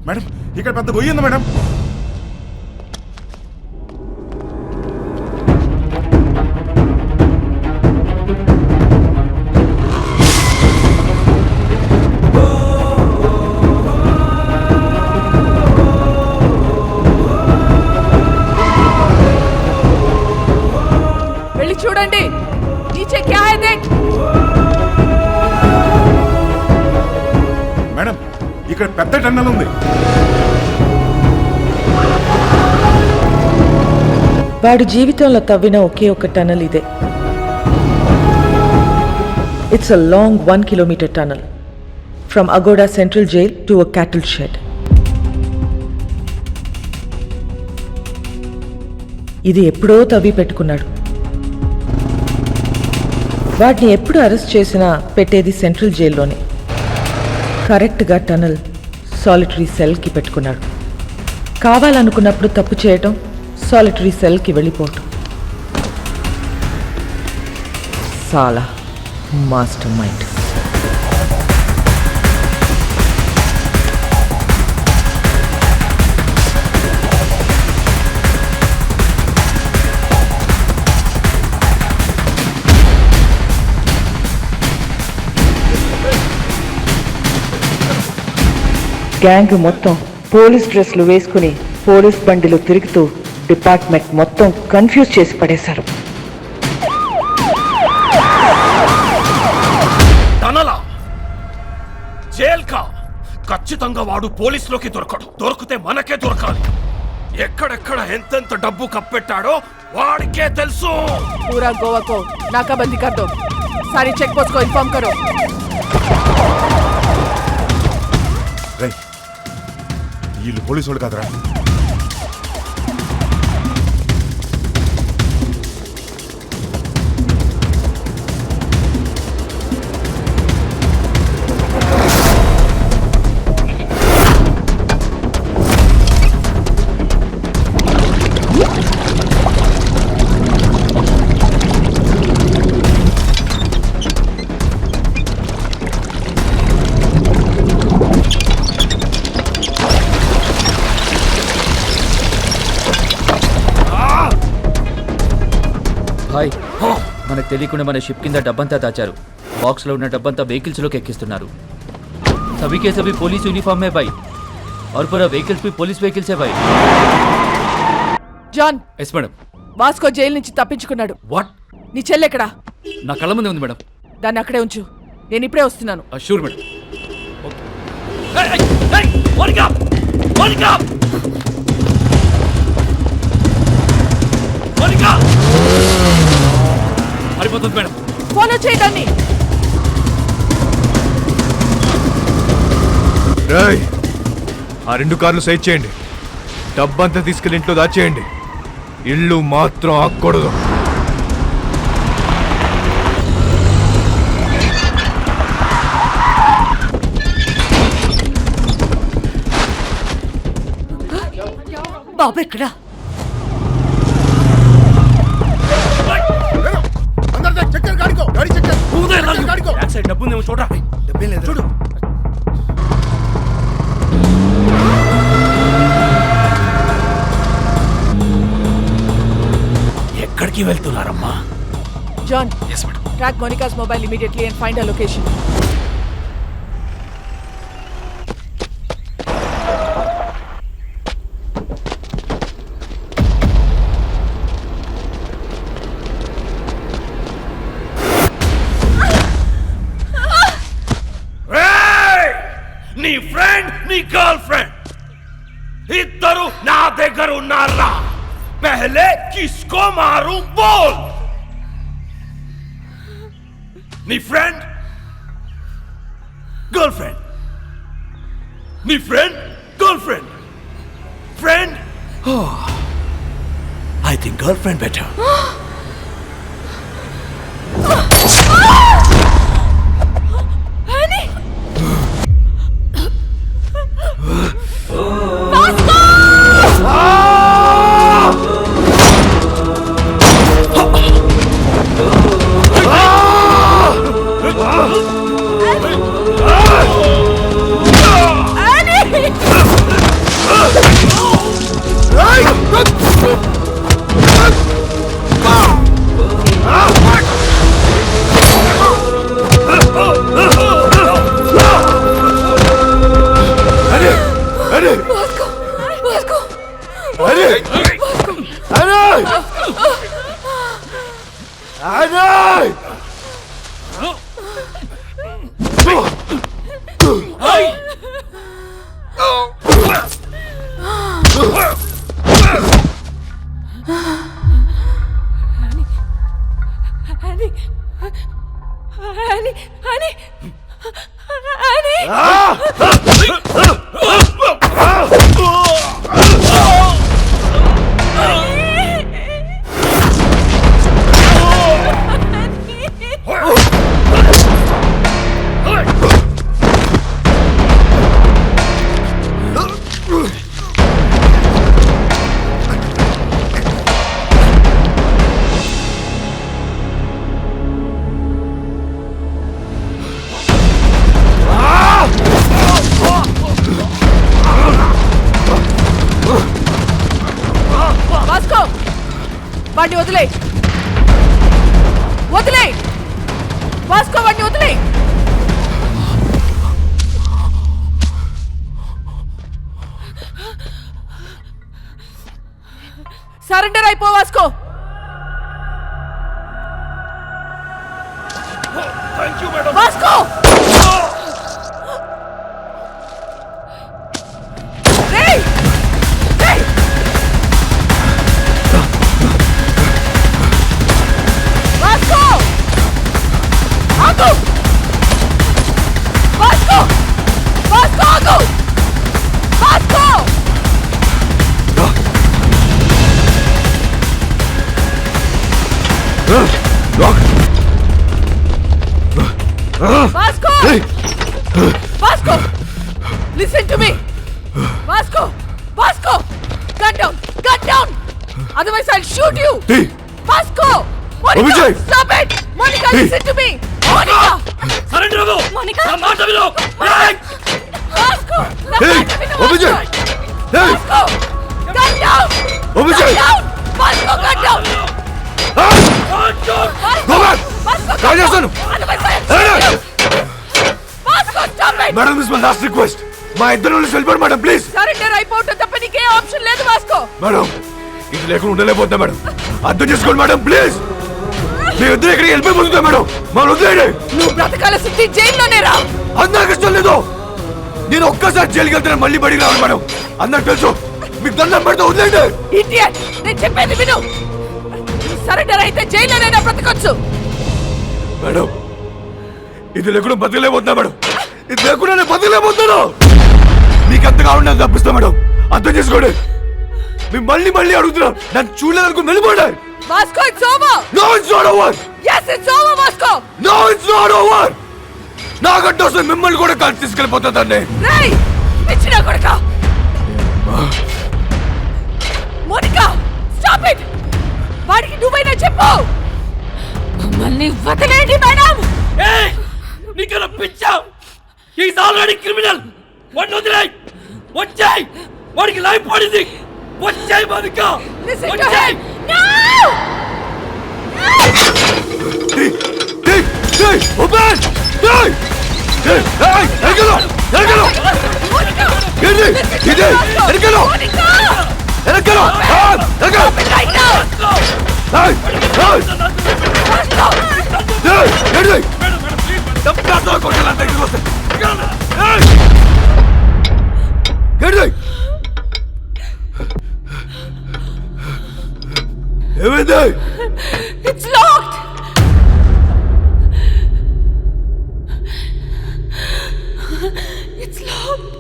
మేడం, ఇక్కడ పెద్ద గొయ్యి ఉంది మేడం. వెళ్ళి చూడండి. నీచే క్యా హై దేఖ్. మేడం, ఇక్కడ పెద్ద టన్నల్ ఉంది. వాడు జీవితంలో తవ్విన ఒకే ఒక టనల్ ఇదే. It's a long 1 kilometer tunnel from Agoda Central Jail to a cattle shed. ఇది ఎప్పుడో తవ్వి పెట్టుకున్నాడు. వాటిని ఎప్పుడు అరెస్ట్ చేసినా పెట్టేది సెంట్రల్ జైల్లోనే. కరెక్ట్గా టనల్ సాలిటరీ సెల్కి పెట్టుకున్నాడు. కావాలనుకున్నప్పుడు తప్పు చేయటం, సాలిటరీ సెల్కి వెళ్ళిపోవటం. సాలా మాస్టర్ మైండ్. గ్యాంగ్ మొత్తం పోలీస్ డ్రెస్లు వేసుకుని పోలీస్ బండిలో తిరుగుతూ డిపార్ట్మెంట్ మొత్తం కన్ఫ్యూజ్ చేసి పడేశారు. టనలా జైల్కా ఖచ్చితంగా వాడు పోలీసులోకి దొరకడు. దొరికితే మనకే దొరకాలి. ఎక్కడెక్కడ ఎంతెంత డబ్బు కప్పెట్టాడో వాడికే తెలుసు. पूरा गोवा को नाकाबंदी कर दो. सारी चेक पोस्ट को इन्फॉर्म करो. వీళ్ళు పోలీసు వాళ్ళు కాదురా. మనకు తెలియకుండా మన షిప్ కింద డబ్బంతా దాచారు. బాక్స్లో ఉన్న డబ్బంతా వెహికల్స్లోకి ఎక్కిస్తున్నారు. सभी के सभी पुलिस यूनिफॉर्म में भाई और पूरा व्हीकल्स भी पुलिस व्हीकल्स है भाई. John, yes madam. వాస్కో జైలు నుంచి తప్పించుకున్నాడు. వాట్? నీ చెల్లి ఎక్కడా? నా కళ్ళ ముందే ఉంది మేడం. దాన్ని అక్కడే ఉంచు, నేను ఇప్పుడే వస్తున్నాను. Sure madam. Monica, Monica, Monica, మారిపోతుంది మేడం. ఫాలో చేయడాన్ని. రేయ్, ఆ 2 కార్లు సైడ్ చేయండి. డబ్బంతా తీసుకెళ్ళి ఇంట్లో దాచేయండి. ఇల్లు మాత్రం ఆక్కూడదు. బాబు ఎక్కడా? డబ్బు ఉందేమో చూడరా. డబ్బే లేదు చూడు. ఎక్కడికి వెళ్తున్నారమ్మా? John, track Monica's mobile immediately and find a location. నీ ఫ్రెండ్ నీ గర్ల్ ఫ్రెండ్ ఇద్దరు నా దగ్గర ఉన్నారా? पहले किसको मारूं बोल. नी फ्रेंड गर्लफ्रेंड, नी friend girlfriend, friend. I think girlfriend better. Honey! వాడిని వదిలే, వదిలే వాస్కో, వాడిని వదిలే. సరెండర్ అయిపో Vasco. Vasco Vasco! Vasco! Listen to me! Vasco! Vasco! Gun down! Gun down! Otherwise I'll shoot you! Vasco! Monica! Stop it! Monica, listen to me! Monica! Surrender! Monica! Vasco! Vasco! Gun down! Gun down! Vasco, gun down! Madam this my last request. మా ఇద్దరు వెళ్ళిపోండి మేడం ప్లీజ్. సరెండర్ అయిపోవటం తప్ప నీకే ఆప్షన్ లేదు వాస్కో. మేడం ఇది లేకుండా ఉండలేకపోతున్నా మేడం. అర్థం చేసుకోండి మేడం ప్లీజ్. మీ ఇద్దరు ఎక్కడికి వెళ్ళిపోతుందా మేడం? మనం వదిలేయండి. నువ్వు బ్రతకాల సిద్ధి జైల్లోనే రా. అది నాకు ఇష్టం లేదు. నేను ఒక్కసారి జైలుకి వెళ్తే మళ్ళీ బడికి రావాలి మేడం. అందరికి తెలుసు. మీకు దండం పెడితే వదిలేండి. ఇడియట్, నేను చెప్పేది విను. సరెండర్ అయితే జైల్లోనైనా బ్రతకొచ్చు. మేడం ఇది లేకుండా బతకలేకపోతున్నా మేడం. ఇది లేకుండా నేను బతకలేకపోతున్నాను. మీకు ఎంత కావాలి నాకు తప్పిస్తా మేడం. అర్థం చేసుకోండి. మీరు మళ్ళీ మళ్ళీ అడుగుతున్నారు. నన్ను చూడలేదనుకుని వెళ్ళిపోండి. Vasco, it's over. No, it's not over. Yes, it's over, Vasco. No, it's not over. నాకంటే వస్తే మిమ్మల్ని కూడా కలిసి తీసుకెళ్ళిపోతుందండి. రేయ్, పిచ్చినా కొడుకా. Monica, stop it. వాడికి నువ్వైనా చెప్పు. మమ్మల్ని వదిలేండి మేడం. నీకన్నా పిచ్చా? Is already criminal. వాడిని వదిలేయ్. వచ్చాయి, వాడికి లైఫ్ పడింది. వచ్చాయి మోనికా. వచ్చాయి. Open! Hey! Hey! Hey! Erkelo! Erkelo! Gidi! Gidi! Erkelo! Erkelo! Erkelo! Hey! Hey! Hey! Gidi! Tapkato koşalan tek olsun. Hey! Gidi! Evet. It's locked. It's locked.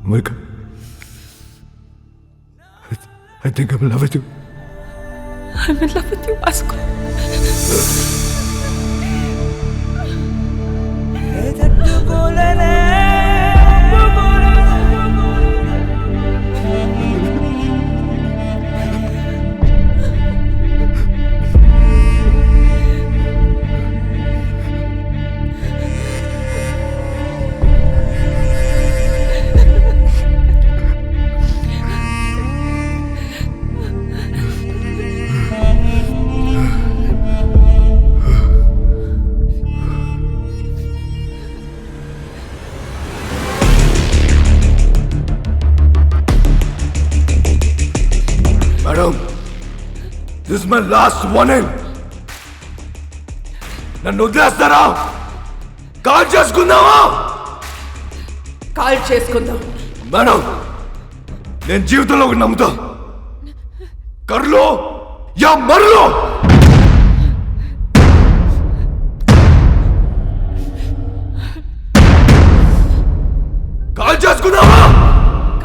Monica, I think I'm in love with you. I'm in love with you, Vasco. Madam, this is my last warning. నన్ను వదిలేస్తారా? కాల్ చేసుకుందామా? కాల్ చేసుకుందాం. మేడం, నేను జీవితంలో ఒకటి నమ్ముతా. కర్లో యా మర్లో. కాల్ చేసుకుందామా?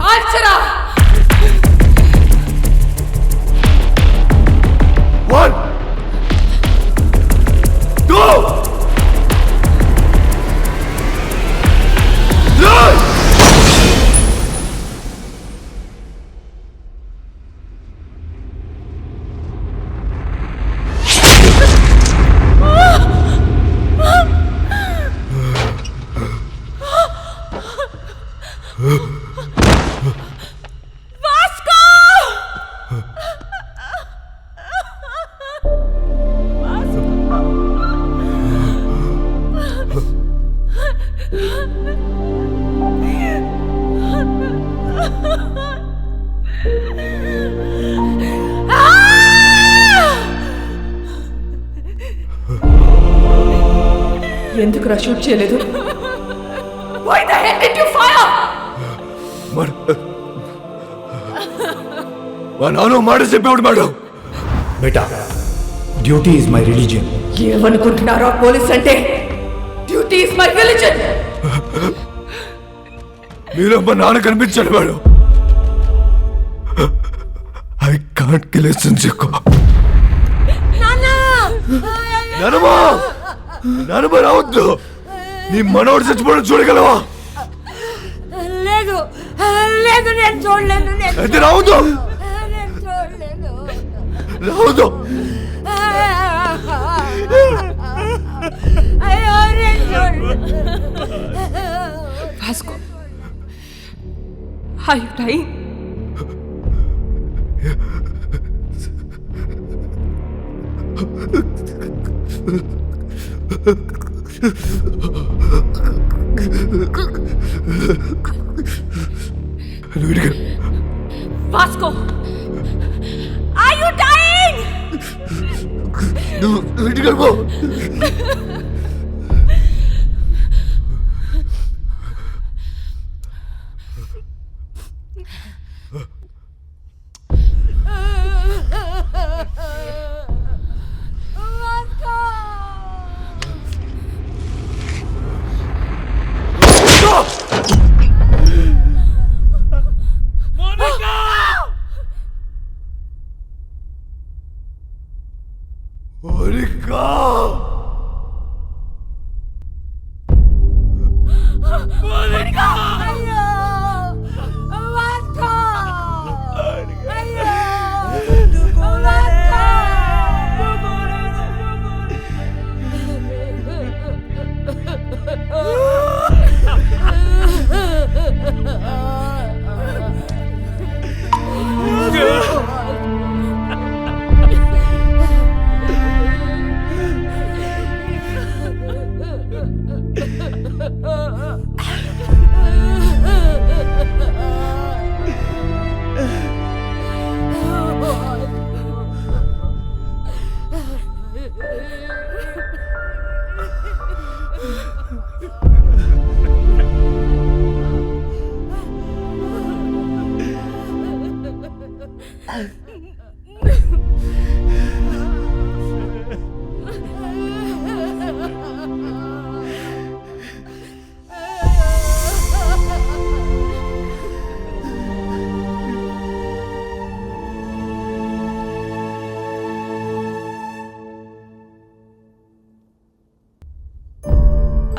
కాల్చరా. 1 2 3 ఎందుకురా షూట్ చేయలేదు? Why the hell did you fire? మా నాన్న మాట చెప్పేవాడు మేడం. బేటా, డ్యూటీ ఈజ్ మై రిలీజియన్. ఏమనుకుంటున్నారా పోలీస్ అంటే? Duty is my religion. మీలో మా నాన్న కనిపించాడు వాడు. ఐ కాంట్ కిల్ చెక్కు. నానమ్మ రావద్దు. నీ మనోడు చచ్చిపోవడం చూడగలవా? లేదు లేదు, నేను చూడలేను. అయితే రావద్దు. రావద్దు. అయ్యో, నేను చూడలేను. Vasco, are you dying? Vasco, are you dying?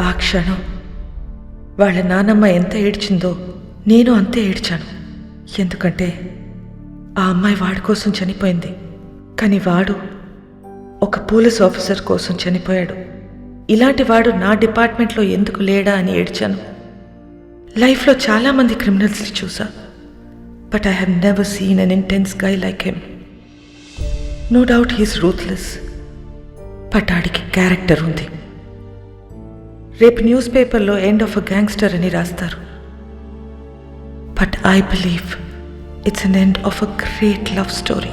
ఆ క్షణం వాళ్ళ నానమ్మ ఎంత ఏడ్చిందో నేను అంతే ఏడ్చాను. ఎందుకంటే ఆ అమ్మాయి వాడి కోసం చనిపోయింది, కానీ వాడు ఒక పోలీస్ ఆఫీసర్ కోసం చనిపోయాడు. ఇలాంటి వాడు నా డిపార్ట్మెంట్లో ఎందుకు లేడా అని ఏడ్చాను. లైఫ్లో చాలామంది క్రిమినల్స్ని చూసా, but I have never seen an intense guy like him. No doubt he's ruthless, but ఆడికి క్యారెక్టర్ ఉంది. రేపు న్యూస్ పేపర్లో ఎండ్ ఆఫ్ అ గ్యాంగ్స్టర్ అని రాస్తారు, but I believe it's an end of a great love story.